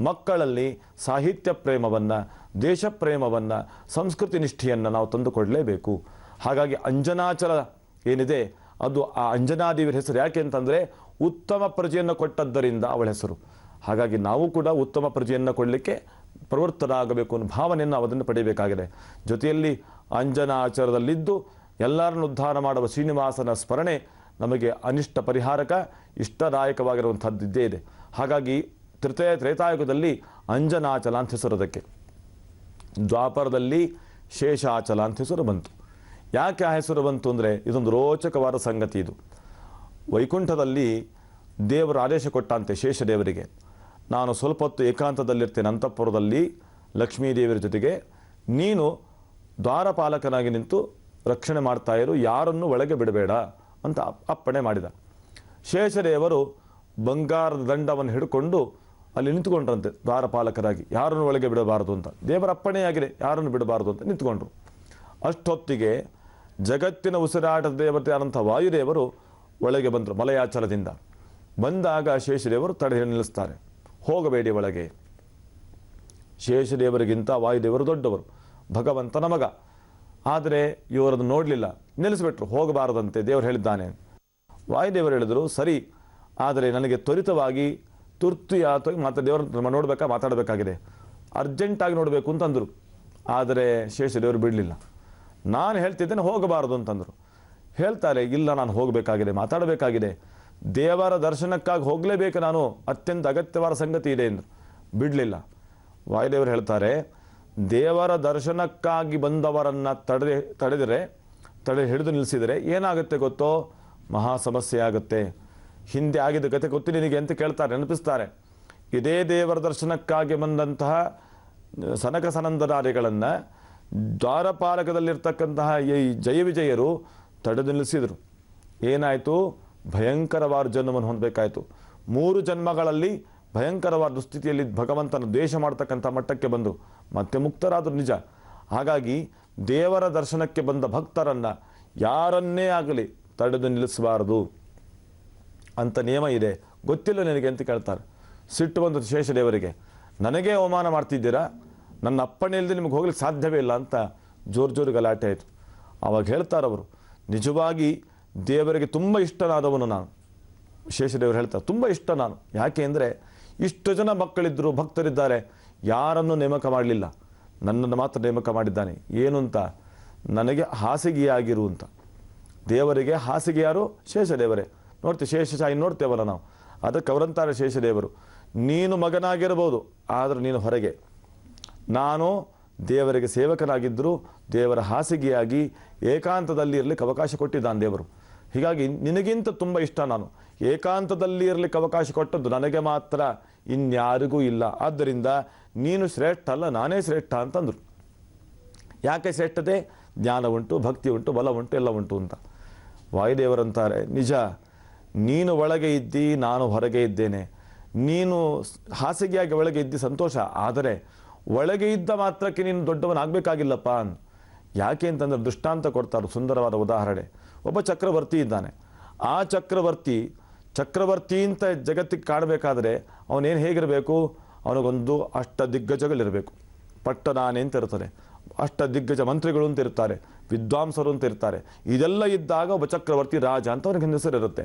ಮಕ್ಕಳಲ್ಲಿ ಸಾಹಿತ್ಯ ಪ್ರೇಮವನ್ನು, ದೇಶ ಪ್ರೇಮವನ್ನು, ಸಂಸ್ಕೃತಿ ನಿಷ್ಠೆಯನ್ನು ನಾವು ತಂದುಕೊಡಲೇಬೇಕು. ಹಾಗಾಗಿ ಅಂಜನಾಚಲ ಏನಿದೆ ಅದು ಆ ಅಂಜನಾದೇವಿಯ ಹೆಸರು. ಯಾಕೆ ಅಂತಂದರೆ ಉತ್ತಮ ಪ್ರಜೆಯನ್ನು ಕೊಟ್ಟದ್ದರಿಂದ ಅವಳ ಹೆಸರು. ಹಾಗಾಗಿ ನಾವು ಕೂಡ ಉತ್ತಮ ಪ್ರಜೆಯನ್ನು ಕೊಡಲಿಕ್ಕೆ ಪ್ರವೃತ್ತರಾಗಬೇಕು ಅನ್ನೋ ಭಾವನೆಯನ್ನು ಅದನ್ನು ಪಡೆಯಬೇಕಾಗಿದೆ. ಜೊತೆಯಲ್ಲಿ ಅಂಜನಾಚರದಲ್ಲಿದ್ದು ಎಲ್ಲರನ್ನು ಉದ್ಧಾರ ಮಾಡುವ ಶ್ರೀನಿವಾಸನ ಸ್ಮರಣೆ ನಮಗೆ ಅನಿಷ್ಟ ಪರಿಹಾರಕ, ಇಷ್ಟದಾಯಕವಾಗಿರುವಂಥದ್ದಿದ್ದೇ ಇದೆ. ಹಾಗಾಗಿ ತ್ರೇತಾಯುಗದಲ್ಲಿ ಅಂಜನಾಚಲ ಅಂತ ಹೆಸರು ಅದಕ್ಕೆ. ದ್ವಾಪರದಲ್ಲಿ ಶೇಷಾಚಲ ಅಂತ ಹೆಸರು ಬಂತು. ಯಾಕೆ ಆ ಹೆಸರು ಬಂತು ಅಂದರೆ ಇದೊಂದು ರೋಚಕವಾದ ಸಂಗತಿ. ಇದು ವೈಕುಂಠದಲ್ಲಿ ದೇವರು ಆದೇಶ ಕೊಟ್ಟಂತೆ ಶೇಷದೇವರಿಗೆ, ನಾನು ಸ್ವಲ್ಪ ಹೊತ್ತು ಏಕಾಂತದಲ್ಲಿರ್ತೇನೆ ಅಂತಃಪುರದಲ್ಲಿ ಲಕ್ಷ್ಮೀದೇವಿಯ ಜೊತೆಗೆ, ನೀನು ದ್ವಾರಪಾಲಕನಾಗಿ ನಿಂತು ರಕ್ಷಣೆ ಮಾಡ್ತಾ ಇರು, ಯಾರನ್ನು ಒಳಗೆ ಬಿಡಬೇಡ ಅಂತ ಅಪ್ಪಣೆ ಮಾಡಿದ. ಶೇಷದೇವರು ಬಂಗಾರದ ದಂಡವನ್ನು ಹಿಡ್ಕೊಂಡು ಅಲ್ಲಿ ನಿಂತುಕೊಂಡ್ರಂತೆ ದ್ವಾರಪಾಲಕರಾಗಿ, ಯಾರನ್ನು ಒಳಗೆ ಬಿಡಬಾರದು ಅಂತ. ದೇವರ ಅಪ್ಪಣೆಯಾಗಿದೆ, ಯಾರನ್ನು ಬಿಡಬಾರದು ಅಂತ ನಿಂತುಕೊಂಡ್ರು. ಅಷ್ಟೊತ್ತಿಗೆ ಜಗತ್ತಿನ ಉಸಿರಾಟದ ದೇವತೆ ಆದಂಥ ವಾಯುದೇವರು ಒಳಗೆ ಬಂದರು ಮಲಯಾಚಲದಿಂದ. ಬಂದಾಗ ಶೇಷದೇವರು ತಡೆ ನಿಲ್ಲಿಸ್ತಾರೆ, ಹೋಗಬೇಡಿ ಒಳಗೆ. ಶೇಷದೇವರಿಗಿಂತ ವಾಯುದೇವರು ದೊಡ್ಡವರು, ಭಗವಂತನ ಮಗ. ಆದರೆ ಇವರನ್ನು ನೋಡಲಿಲ್ಲ, ನಿಲ್ಲಿಸಿಬಿಟ್ರು, ಹೋಗಬಾರದಂತೆ ದೇವರು ಹೇಳಿದ್ದಾನೆ. ವಾಯುದೇವರು ಹೇಳಿದರು, ಸರಿ, ಆದರೆ ನನಗೆ ತ್ವರಿತವಾಗಿ ತುರ್ತಿಯಾಗಿ ದೇವರನ್ನು ಮಾತಾಡಬೇಕಾಗಿದೆ, ಅರ್ಜೆಂಟಾಗಿ ನೋಡಬೇಕು ಅಂತಂದರು. ಆದರೆ ಶೇಷದೇವರು ಬಿಡಲಿಲ್ಲ. ನಾನು ಹೇಳ್ತಿದ್ದೇನೆ ಹೋಗಬಾರದು ಅಂತಂದರು. ಹೇಳ್ತಾರೆ, ಇಲ್ಲ, ನಾನು ಹೋಗಬೇಕಾಗಿದೆ, ಮಾತಾಡಬೇಕಾಗಿದೆ, ದೇವರ ದರ್ಶನಕ್ಕಾಗಿ ಹೋಗಲೇಬೇಕು, ನಾನು ಅತ್ಯಂತ ಅಗತ್ಯವಾದ ಸಂಗತಿ ಇದೆ ಎಂದು ಬಿಡಲಿಲ್ಲ. ವಾಯುದೇವರು ಹೇಳ್ತಾರೆ, ದೇವರ ದರ್ಶನಕ್ಕಾಗಿ ಬಂದವರನ್ನು ತಡೆ ಹಿಡಿದು ನಿಲ್ಲಿಸಿದರೆ ಏನಾಗುತ್ತೆ ಗೊತ್ತೋ? ಮಹಾ ಸಮಸ್ಯೆ ಆಗುತ್ತೆ. ಹಿಂದೆ ಆಗಿದ್ದ ಕತೆ ಗೊತ್ತು ನಿನಗೆ ಅಂತ ಕೇಳ್ತಾರೆ, ನೆನಪಿಸ್ತಾರೆ. ಇದೇ ದೇವರ ದರ್ಶನಕ್ಕಾಗಿ ಬಂದಂತಹ ಸನಕ ಸನಂದನಾದಿಗಳನ್ನು ದ್ವಾರಪಾಲಕದಲ್ಲಿರ್ತಕ್ಕಂತಹ ಈ ಜಯ ವಿಜಯರು ತಡೆದು ನಿಲ್ಲಿಸಿದರು. ಏನಾಯಿತು? ಭಯಂಕರವಾದ ಜನ್ಮವನ್ನು ಹೊಂದಬೇಕಾಯಿತು. 3 ಜನ್ಮಗಳಲ್ಲಿ ಭಯಂಕರವಾದ ದುಸ್ಥಿತಿಯಲ್ಲಿ ಭಗವಂತನ ದ್ವೇಷ ಮಾಡ್ತಕ್ಕಂಥ ಮಟ್ಟಕ್ಕೆ ಬಂದರು, ಮತ್ತೆ ಮುಕ್ತರಾದರು ನಿಜ. ಹಾಗಾಗಿ ದೇವರ ದರ್ಶನಕ್ಕೆ ಬಂದ ಭಕ್ತರನ್ನು ಯಾರನ್ನೇ ಆಗಲಿ ತಡೆದು ನಿಲ್ಲಿಸಬಾರದು ಅಂತ ನಿಯಮ ಇದೆ. ಗೊತ್ತಿಲ್ಲ ನಿನಗೆ ಅಂತ ಕೇಳ್ತಾರೆ. ಸಿಟ್ಟು ಬಂದ ಶೇಷದೇವರಿಗೆ, ನನಗೇ ಅವಮಾನ ಮಾಡ್ತಿದ್ದೀರಾ, ನನ್ನ ಅಪ್ಪಣೆ ಇಲ್ಲದೆ ನಿಮಗೆ ಹೋಗ್ಲಿಕ್ಕೆ ಸಾಧ್ಯವೇ ಇಲ್ಲ ಅಂತ ಜೋರು ಗಲಾಟೆ ಆಯಿತು. ಆವಾಗ ಹೇಳ್ತಾರವರು, ನಿಜವಾಗಿ ದೇವರಿಗೆ ತುಂಬ ಇಷ್ಟನಾದವನು ನಾನು. ಶೇಷದೇವರು ಹೇಳ್ತಾರೆ, ತುಂಬ ಇಷ್ಟ ನಾನು. ಯಾಕೆ ಅಂದರೆ ಇಷ್ಟು ಜನ ಮಕ್ಕಳಿದ್ದರು, ಭಕ್ತರಿದ್ದಾರೆ, ಯಾರನ್ನು ನೇಮಕ ಮಾಡಲಿಲ್ಲ, ನನ್ನನ್ನು ಮಾತ್ರ ನೇಮಕ ಮಾಡಿದ್ದಾನೆ. ಏನು ಅಂತ? ನನಗೆ ಹಾಸಿಗೆಯಾಗಿರು ಅಂತ. ದೇವರಿಗೆ ಹಾಸಿಗೆ ಯಾರು? ಶೇಷದೇವರೇ. ನೋಡ್ತೀವಿ ಶೇಷಶಾಹಿ ನೋಡ್ತೇವಲ್ಲ ನಾವು, ಅದಕ್ಕೆ ಅವರಂತಾರೆ ಶೇಷದೇವರು, ನೀನು ಮಗನಾಗಿರಬಹುದು, ಆದರೆ ನೀನು ಹೊರಗೆ. ನಾನು ದೇವರಿಗೆ ಸೇವಕನಾಗಿದ್ದರೂ ದೇವರ ಹಾಸಿಗೆಯಾಗಿ ಏಕಾಂತದಲ್ಲಿ ಇರಲಿಕ್ಕೆ ಅವಕಾಶ ಕೊಟ್ಟಿದ್ದಾನೆ ದೇವರು. ಹೀಗಾಗಿ ನಿನಗಿಂತ ತುಂಬ ಇಷ್ಟ ನಾನು. ಏಕಾಂತದಲ್ಲಿ ಇರಲಿಕ್ಕೆ ಅವಕಾಶ ಕೊಟ್ಟದ್ದು ನನಗೆ ಮಾತ್ರ, ಇನ್ಯಾರಿಗೂ ಇಲ್ಲ. ಆದ್ದರಿಂದ ನೀನು ಶ್ರೇಷ್ಠ ಅಲ್ಲ, ನಾನೇ ಶ್ರೇಷ್ಠ ಅಂತಂದರು. ಯಾಕೆ ಶ್ರೇಷ್ಠತೆ? ಜ್ಞಾನ ಉಂಟು, ಭಕ್ತಿ ಉಂಟು, ಬಲ ಉಂಟು, ಎಲ್ಲ ಉಂಟು ಅಂತ. ವಾಯುದೇವರಂತಾರೆ, ನಿಜ, ನೀನು ಒಳಗೆ ಇದ್ದಿ, ನಾನು ಹೊರಗೆ ಇದ್ದೇನೆ. ನೀನು ಹಾಸಿಗೆಯಾಗಿ ಒಳಗೆ ಇದ್ದಿ ಸಂತೋಷ, ಆದರೆ ಒಳಗೆ ಇದ್ದ ಮಾತ್ರಕ್ಕೆ ನೀನು ದೊಡ್ಡವನಾಗಬೇಕಾಗಿಲ್ಲಪ್ಪ. ಯಾಕೆ ಅಂತಂದ್ರೆ ದೃಷ್ಟಾಂತ ಕೊಡ್ತಾರೆ, ಸುಂದರವಾದ ಉದಾಹರಣೆ. ಒಬ್ಬ ಚಕ್ರವರ್ತಿ ಇದ್ದಾನೆ. ಆ ಚಕ್ರವರ್ತಿ ಅಂತ ಜಗತ್ತಿಗೆ ಕಾಣಬೇಕಾದ್ರೆ ಅವನೇನು ಹೇಗಿರಬೇಕು? ಅವನಿಗೊಂದು ಅಷ್ಟದಿಗ್ಗಜಗಳಿರಬೇಕು. ಪಟ್ಟದಾನೆ ಅಂತ ಇರ್ತಾರೆ, ಅಷ್ಟದಿಗ್ಗಜ ಮಂತ್ರಿಗಳು ಅಂತ ಇರ್ತಾರೆ, ವಿದ್ವಾಂಸರು ಅಂತ ಇರ್ತಾರೆ. ಇದೆಲ್ಲ ಇದ್ದಾಗ ಒಬ್ಬ ಚಕ್ರವರ್ತಿ ರಾಜ ಅಂತ ಅವನಿಗೆ ಹೆಸರಿರುತ್ತೆ.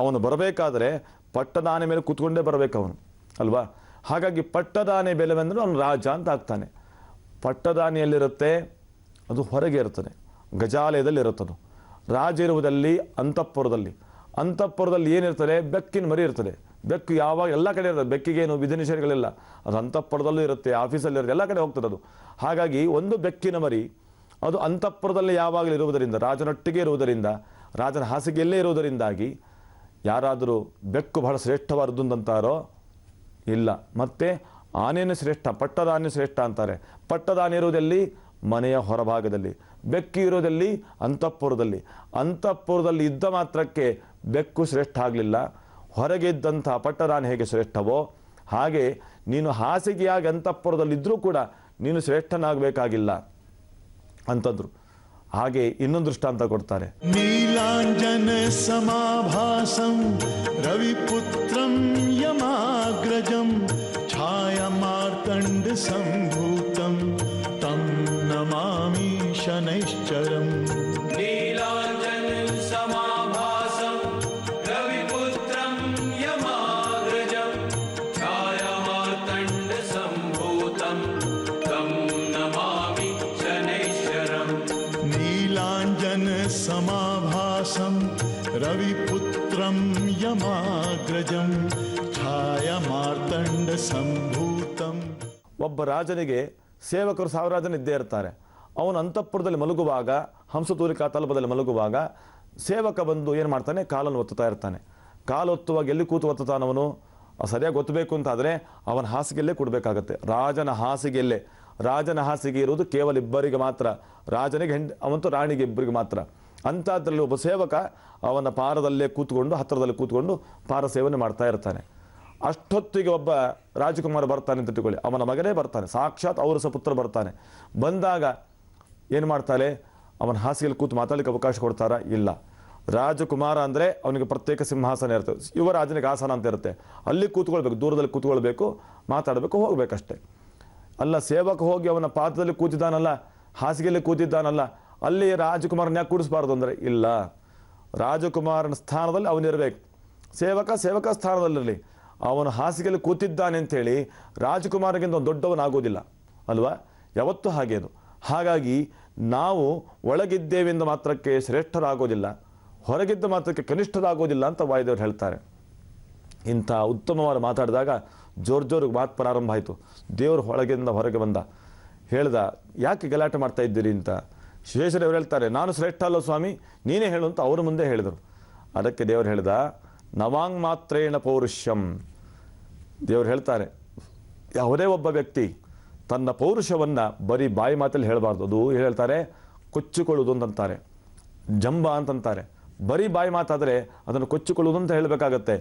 ಅವನು ಬರಬೇಕಾದ್ರೆ ಪಟ್ಟದಾನೆ ಮೇಲೆ ಕೂತ್ಕೊಂಡೇ ಬರಬೇಕು ಅವನು, ಅಲ್ವಾ? ಹಾಗಾಗಿ ಪಟ್ಟದಾನೆ ಬೆಲೆ ಬಂದರೆ ಅವನು ರಾಜ ಅಂತ ಆಗ್ತಾನೆ. ಪಟ್ಟದಾನಿಯಲ್ಲಿರುತ್ತೆ, ಅದು ಹೊರಗೆ ಇರ್ತದೆ, ಗಜಾಲಯದಲ್ಲಿರುತ್ತದು. ರಾಜ ಇರುವುದಲ್ಲಿ ಅಂತಃಪುರದಲ್ಲಿ ಏನಿರ್ತದೆ? ಬೆಕ್ಕಿನ ಮರಿ ಇರ್ತದೆ. ಬೆಕ್ಕು ಯಾವಾಗ ಎಲ್ಲ ಕಡೆ ಇರ್ತದೆ. ಬೆಕ್ಕಿಗೇನು ವಿಧಿ ನಿಷೇಧಗಳಿಲ್ಲ, ಅದು ಅಂತಃಪುರದಲ್ಲೂ ಇರುತ್ತೆ, ಆಫೀಸಲ್ಲಿ ಇರುತ್ತೆ, ಎಲ್ಲ ಕಡೆ ಹೋಗ್ತದೆ ಅದು. ಹಾಗಾಗಿ ಒಂದು ಬೆಕ್ಕಿನ ಮರಿ ಅದು ಅಂತಃಪುರದಲ್ಲಿ ಯಾವಾಗಲೂ ಇರುವುದರಿಂದ, ರಾಜನೊಟ್ಟಿಗೆ ಇರುವುದರಿಂದ, ರಾಜನ ಹಾಸಿಗೆಯಲ್ಲೇ ಇರುವುದರಿಂದಾಗಿ ಯಾರಾದರೂ ಬೆಕ್ಕು ಬಹಳ ಶ್ರೇಷ್ಠವಾದದ್ದು ಅಂತಾರೋ? ಇಲ್ಲ. ಮತ್ತೆ ಆನೆಯನ್ನು ಶ್ರೇಷ್ಠ, ಪಟ್ಟದಾನೆ ಶ್ರೇಷ್ಠ ಅಂತಾರೆ. ಪಟ್ಟದಾನೆ ಇರುವುದಲ್ಲಿ ಮನೆಯ ಹೊರಭಾಗದಲ್ಲಿ, ಬೆಕ್ಕು ಇರೋದಲ್ಲಿ ಅಂತಃಪುರದಲ್ಲಿ ಇದ್ದ ಮಾತ್ರಕ್ಕೆ ಬೆಕ್ಕು ಶ್ರೇಷ್ಠ ಆಗಲಿಲ್ಲ. ಹೊರಗೆ ಇದ್ದಂಥ ಪಟ್ಟದಾನೆ ಹೇಗೆ ಶ್ರೇಷ್ಠವೋ ಹಾಗೆ ನೀನು ಹಾಸಿಗೆಯಾಗಿ ಅಂತಃಪುರದಲ್ಲಿದ್ದರೂ ಕೂಡ ನೀನು ಶ್ರೇಷ್ಠನಾಗಬೇಕಾಗಿಲ್ಲ ಅಂತಂದ್ರು. ಹಾಗೆ ಇನ್ನೊಂದು ದೃಷ್ಟಾಂತ ಕೊಡ್ತಾರೆ. ನೀಲಾಂಜನ ಸಮಾಭಾಸಂ ರವಿಪುತ್ರಂ ಯಮಾಗ್ರಜಂ ಛಾಯಾ ಮಾರ್ತಂಡ ಸಂಭೂತಂ ತಂ ನಮಾಮಿ ಶನೈಶ್ಚರಂ. समाभासं रविपुत्रं यमाग्रजं ಛಾಯಮಾರ್ತಂಡಸಂಭೂತಂ. ಒಬ್ಬ ರಾಜನಿಗೆ ಸೇವಕರು 1000 ಜನ ಇದ್ದೇ ಇರ್ತಾರೆ. ಅವನು ಅಂತಃಪುರದಲ್ಲಿ ಮಲಗುವಾಗ, ಹಂಸತೂಲಿಕಾ ತಲಪದಲ್ಲಿ ಮಲಗುವಾಗ ಸೇವಕ ಬಂದು ಏನು ಮಾಡ್ತಾನೆ, ಕಾಲನ್ನು ಒತ್ತುತ್ತಾ ಇರ್ತಾನೆ. ಕಾಲು ಒತ್ತುವಾಗ ಎಲ್ಲಿ ಕೂತು ಒತ್ತುತ್ತಾನವನು ಸರಿಯಾಗಿ ಒತ್ತಬೇಕು ಅಂತಾದರೆ ಅವನ ಹಾಸಿಗೆಯಲ್ಲೇ ಕೊಡಬೇಕಾಗತ್ತೆ. ರಾಜನ ಹಾಸಿಗೆ ಇರುವುದು ಕೇವಲ ಇಬ್ಬರಿಗೆ ಮಾತ್ರ, ರಾಜನಿಗೆ ಅವಂತೂ ರಾಣಿಗೆ ಇಬ್ಬರಿಗೆ ಮಾತ್ರ. ಅಂಥದ್ರಲ್ಲಿ ಒಬ್ಬ ಸೇವಕ ಅವನ ಪಾರದಲ್ಲೇ ಕೂತ್ಕೊಂಡು, ಹತ್ತಿರದಲ್ಲಿ ಕೂತ್ಕೊಂಡು ಪಾರ ಸೇವನೆ ಮಾಡ್ತಾ ಇರ್ತಾನೆ. ಅಷ್ಟೊತ್ತಿಗೆ ಒಬ್ಬ ರಾಜಕುಮಾರ ಬರ್ತಾನೆ ಅಂತ ತಿಳ್ಕೊಳ್ಳಿ, ಅವನ ಮಗನೇ ಬರ್ತಾನೆ, ಸಾಕ್ಷಾತ್ ಔರಸ ಪುತ್ರ ಬರ್ತಾನೆ. ಬಂದಾಗ ಏನು ಮಾಡ್ತಾಳೆ, ಅವನ ಹಾಸಿಗೆಯಲ್ಲಿ ಕೂತು ಮಾತಾಡಲಿಕ್ಕೆ ಅವಕಾಶ ಕೊಡ್ತಾರಾ? ಇಲ್ಲ. ರಾಜಕುಮಾರ ಅಂದರೆ ಅವನಿಗೆ ಪ್ರತ್ಯೇಕ ಸಿಂಹಾಸನ ಇರ್ತದೆ, ಯುವರಾಜನಿಗೆ ಆಸನ ಅಂತ ಇರುತ್ತೆ, ಅಲ್ಲಿ ಕೂತ್ಕೊಳ್ಬೇಕು, ದೂರದಲ್ಲಿ ಕೂತ್ಕೊಳ್ಬೇಕು, ಮಾತಾಡಬೇಕು, ಹೋಗಬೇಕಷ್ಟೆ. ಅಲ್ಲ, ಸೇವಕ ಹೋಗಿ ಅವನ ಪಾದದಲ್ಲಿ ಕೂತಿದ್ದಾನಲ್ಲ, ಹಾಸಿಗೆಯಲ್ಲಿ ಕೂತಿದ್ದಾನಲ್ಲ, ಅಲ್ಲಿ ರಾಜಕುಮಾರನ ಯಾಕೆ ಕೂಡಿಸ್ಬಾರ್ದು ಅಂದರೆ ಇಲ್ಲ, ರಾಜಕುಮಾರನ ಸ್ಥಾನದಲ್ಲಿ ಅವನಿರಬೇಕು. ಸೇವಕ ಸ್ಥಾನದಲ್ಲಿರಲಿ. ಅವನು ಹಾಸಿಗೆಯಲ್ಲಿ ಕೂತಿದ್ದಾನೆ ಅಂಥೇಳಿ ರಾಜಕುಮಾರಗಿಂತ ಒಂದು ದೊಡ್ಡವನಾಗೋದಿಲ್ಲ ಅಲ್ವಾ? ಯಾವತ್ತೂ ಹಾಗೆ ಅದು. ಹಾಗಾಗಿ ನಾವು ಒಳಗಿದ್ದೇವೆಂದು ಮಾತ್ರಕ್ಕೆ ಶ್ರೇಷ್ಠರಾಗೋದಿಲ್ಲ, ಹೊರಗಿದ್ದ ಮಾತ್ರಕ್ಕೆ ಕನಿಷ್ಠರಾಗೋದಿಲ್ಲ ಅಂತ ವಾಯುದೇವರು ಹೇಳ್ತಾರೆ. ಇಂಥ ಉತ್ತಮವಾದ ಮಾತಾಡಿದಾಗ ಜೋರಿಗೆ ಮಾತು ಪ್ರಾರಂಭ ಆಯಿತು. ದೇವರು ಒಳಗಿಂದ ಹೊರಗೆ ಬಂದ, ಹೇಳ್ದ, ಯಾಕೆ ಗಲಾಟೆ ಮಾಡ್ತಾ ಇದ್ದೀರಿ ಅಂತ. ಶೇಷದೇವರು ಹೇಳ್ತಾರೆ, ನಾನು ಶ್ರೇಷ್ಠ ಅಲ್ಲ ಸ್ವಾಮಿ, ನೀನೇ ಹೇಳು ಅಂತ ಅವ್ರ ಮುಂದೆ ಹೇಳಿದರು. ಅದಕ್ಕೆ ದೇವರು ಹೇಳ್ದ, ನವಾಂಗ್ ಮಾತ್ರೇಣ ಪೌರುಷಂ. ದೇವರು ಹೇಳ್ತಾರೆ, ಯಾವುದೇ ಒಬ್ಬ ವ್ಯಕ್ತಿ ತನ್ನ ಪೌರುಷವನ್ನು ಬರೀ ಬಾಯಿ ಮಾತಲ್ಲಿ ಹೇಳಬಾರ್ದು. ಅದು ಹೇಳ್ತಾರೆ ಕೊಚ್ಚಿಕೊಳ್ಳುವುದು ಅಂತಂತಾರೆ, ಜಂಬ ಅಂತಂತಾರೆ. ಬರೀ ಬಾಯಿ ಮಾತಾದರೆ ಅದನ್ನು ಕೊಚ್ಚಿಕೊಳ್ಳುವುದು ಅಂತ ಹೇಳಬೇಕಾಗತ್ತೆ.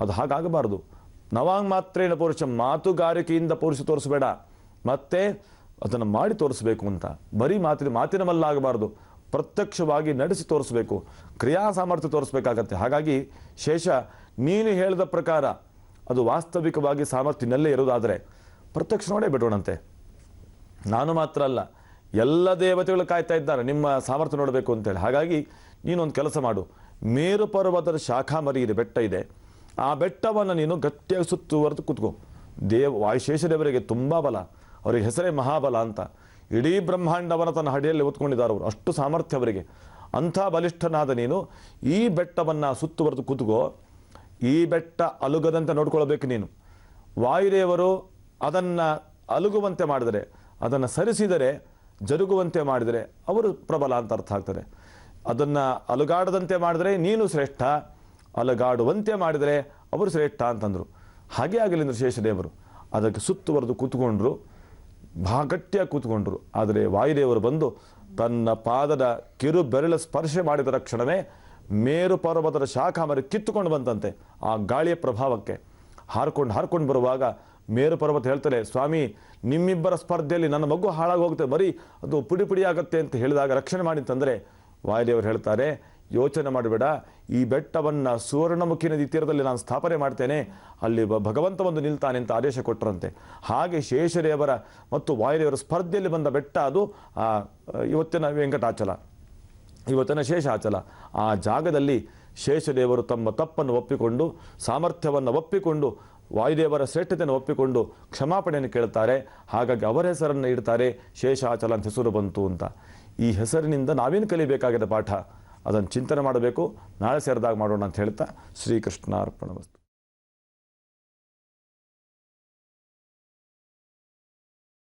ಅದು ಹಾಗಾಗಬಾರ್ದು. ನವಾಂಗ್ ಮಾತ್ರೇಣ ಪೌರುಷಂ, ಮಾತುಗಾರಿಕೆಯಿಂದ ಪೌರುಷ ತೋರಿಸಬೇಡ, ಮತ್ತೆ ಅದನ್ನು ಮಾಡಿ ತೋರಿಸ್ಬೇಕು ಅಂತ. ಬರೀ ಮಾತಿನ ಮಲ್ಲಾಗಬಾರ್ದು, ಪ್ರತ್ಯಕ್ಷವಾಗಿ ನಡೆಸಿ ತೋರಿಸ್ಬೇಕು, ಕ್ರಿಯಾ ಸಾಮರ್ಥ್ಯ ತೋರಿಸ್ಬೇಕಾಗತ್ತೆ. ಹಾಗಾಗಿ ಶೇಷ, ನೀನು ಹೇಳಿದ ಪ್ರಕಾರ ಅದು ವಾಸ್ತವಿಕವಾಗಿ ಸಾಮರ್ಥ್ಯನಲ್ಲೇ ಇರೋದಾದರೆ ಪ್ರತ್ಯಕ್ಷ ನೋಡೇ ಬಿಡೋಣಂತೆ. ನಾನು ಮಾತ್ರ ಅಲ್ಲ, ಎಲ್ಲ ದೇವತೆಗಳು ಕಾಯ್ತಾ ಇದ್ದಾರೆ ನಿಮ್ಮ ಸಾಮರ್ಥ್ಯ ನೋಡಬೇಕು ಅಂತೇಳಿ. ಹಾಗಾಗಿ ನೀನೊಂದು ಕೆಲಸ ಮಾಡು, ಮೇರು ಪರ್ವತದ ಶಾಖಾ ಮರಿ ಇದೆ, ಬೆಟ್ಟ ಇದೆ, ಆ ಬೆಟ್ಟವನ್ನು ನೀನು ಗಟ್ಟಿಯಾಗಿ ಸುತ್ತುವರೆದು ಕೂತ್ಕೋ. ವಾಯುಶೇಷದೇವರಿಗೆ ತುಂಬ ಬಲ, ಅವರಿಗೆ ಹೆಸರೇ ಮಹಾಬಲ ಅಂತ. ಇಡೀ ಬ್ರಹ್ಮಾಂಡವನ್ನು ತನ್ನ ಹಡಿಯಲ್ಲಿ ಹೊತ್ಕೊಂಡಿದ್ದಾರೆ ಅವರು, ಅಷ್ಟು ಸಾಮರ್ಥ್ಯ ಅವರಿಗೆ. ಅಂಥ ಬಲಿಷ್ಠನಾದ ನೀನು ಈ ಬೆಟ್ಟವನ್ನು ಸುತ್ತುವರೆದು ಕೂತ್ಕೋ. ಈ ಬೆಟ್ಟ ಅಲುಗದಂತೆ ನೋಡ್ಕೊಳ್ಬೇಕು ನೀನು. ವಾಯುದೇವರು ಅದನ್ನು ಅಲುಗುವಂತೆ ಮಾಡಿದರೆ, ಅದನ್ನು ಸರಿಸಿದರೆ, ಜರುಗುವಂತೆ ಮಾಡಿದರೆ ಅವರು ಪ್ರಬಲ ಅಂತ ಅರ್ಥ ಆಗ್ತದೆ. ಅದನ್ನು ಅಲುಗಾಡದಂತೆ ಮಾಡಿದರೆ ನೀನು ಶ್ರೇಷ್ಠ, ಅಲುಗಾಡುವಂತೆ ಮಾಡಿದರೆ ಅವರು ಶ್ರೇಷ್ಠ ಅಂತಂದರು. ಹಾಗೆ ಆಗಲಿ ಶೇಷದೇವರು ಅದಕ್ಕೆ ಸುತ್ತುವರೆದು ಕೂತ್ಕೊಂಡ್ರು, ಗಟ್ಟಿಯಾಗಿ ಕೂತ್ಕೊಂಡ್ರು. ಆದರೆ ವಾಯುದೇವರು ಬಂದು ತನ್ನ ಪಾದದ ಕಿರು ಬೆರಳು ಸ್ಪರ್ಶ ಮಾಡಿದ ತಕ್ಷಣವೇ ಮೇರು ಪರ್ವತದ ಶಾಖಾ ಮರಿ ಕಿತ್ತುಕೊಂಡು ಬಂತಂತೆ ಆ ಗಾಳಿಯ ಪ್ರಭಾವಕ್ಕೆ. ಹಾರ್ಕೊಂಡು ಬರುವಾಗ ಮೇರು ಪರ್ವತ ಹೇಳ್ತಾರೆ, ಸ್ವಾಮಿ ನಿಮ್ಮಿಬ್ಬರ ಸ್ಪರ್ಧೆಯಲ್ಲಿ ನನ್ನ ಮಗು ಹಾಳಾಗಿ ಹೋಗುತ್ತೆ, ಬರೀ ಅದು ಪುಡಿ ಆಗುತ್ತೆ ಅಂತ ಹೇಳಿದಾಗ ರಕ್ಷಣೆ ಮಾಡಿ ಅಂತಂದರೆ ವಾಯುದೇವರು ಹೇಳ್ತಾರೆ, ಯೋಚನೆ ಮಾಡಬೇಡ, ಈ ಬೆಟ್ಟವನ್ನು ಸುವರ್ಣಮುಖಿ ನದಿ ತೀರದಲ್ಲಿ ನಾನು ಸ್ಥಾಪನೆ ಮಾಡ್ತೇನೆ, ಅಲ್ಲಿ ಭಗವಂತ ಬಂದು ನಿಲ್ತಾನೆ ಅಂತ ಆದೇಶ ಕೊಟ್ಟರಂತೆ. ಹಾಗೆ ಶೇಷದೇವರ ಮತ್ತು ವಾಯುದೇವರ ಸ್ಪರ್ಧೆಯಲ್ಲಿ ಬಂದ ಬೆಟ್ಟ ಅದು ಇವತ್ತಿನ ವೆಂಕಟಾಚಲ, ಇವತ್ತಿನ ಶೇಷಾಚಲ. ಆ ಜಾಗದಲ್ಲಿ ಶೇಷದೇವರು ತಮ್ಮ ತಪ್ಪನ್ನು ಒಪ್ಪಿಕೊಂಡು, ಸಾಮರ್ಥ್ಯವನ್ನು ಒಪ್ಪಿಕೊಂಡು, ವಾಯುದೇವರ ಶ್ರೇಷ್ಠತೆಯನ್ನು ಒಪ್ಪಿಕೊಂಡು ಕ್ಷಮಾಪಣೆಯನ್ನು ಕೇಳ್ತಾರೆ. ಹಾಗಾಗಿ ಅವರ ಹೆಸರನ್ನು ಇಡ್ತಾರೆ, ಶೇಷಾಚಲ ಅಂತ ಹೆಸರು ಬಂತು ಅಂತ. ಈ ಹೆಸರಿನಿಂದ ನಾವೇನು ಕಲಿಬೇಕಾಗಿದೆ ಪಾಠ, ಅದನ್ನು ಚಿಂತನೆ ಮಾಡಬೇಕು. ನಾಳೆ ಸೇರಿದಾಗ ಮಾಡೋಣ ಅಂತ ಹೇಳ್ತಾ ಶ್ರೀಕೃಷ್ಣಾರ್ಪಣಮಸ್ತು.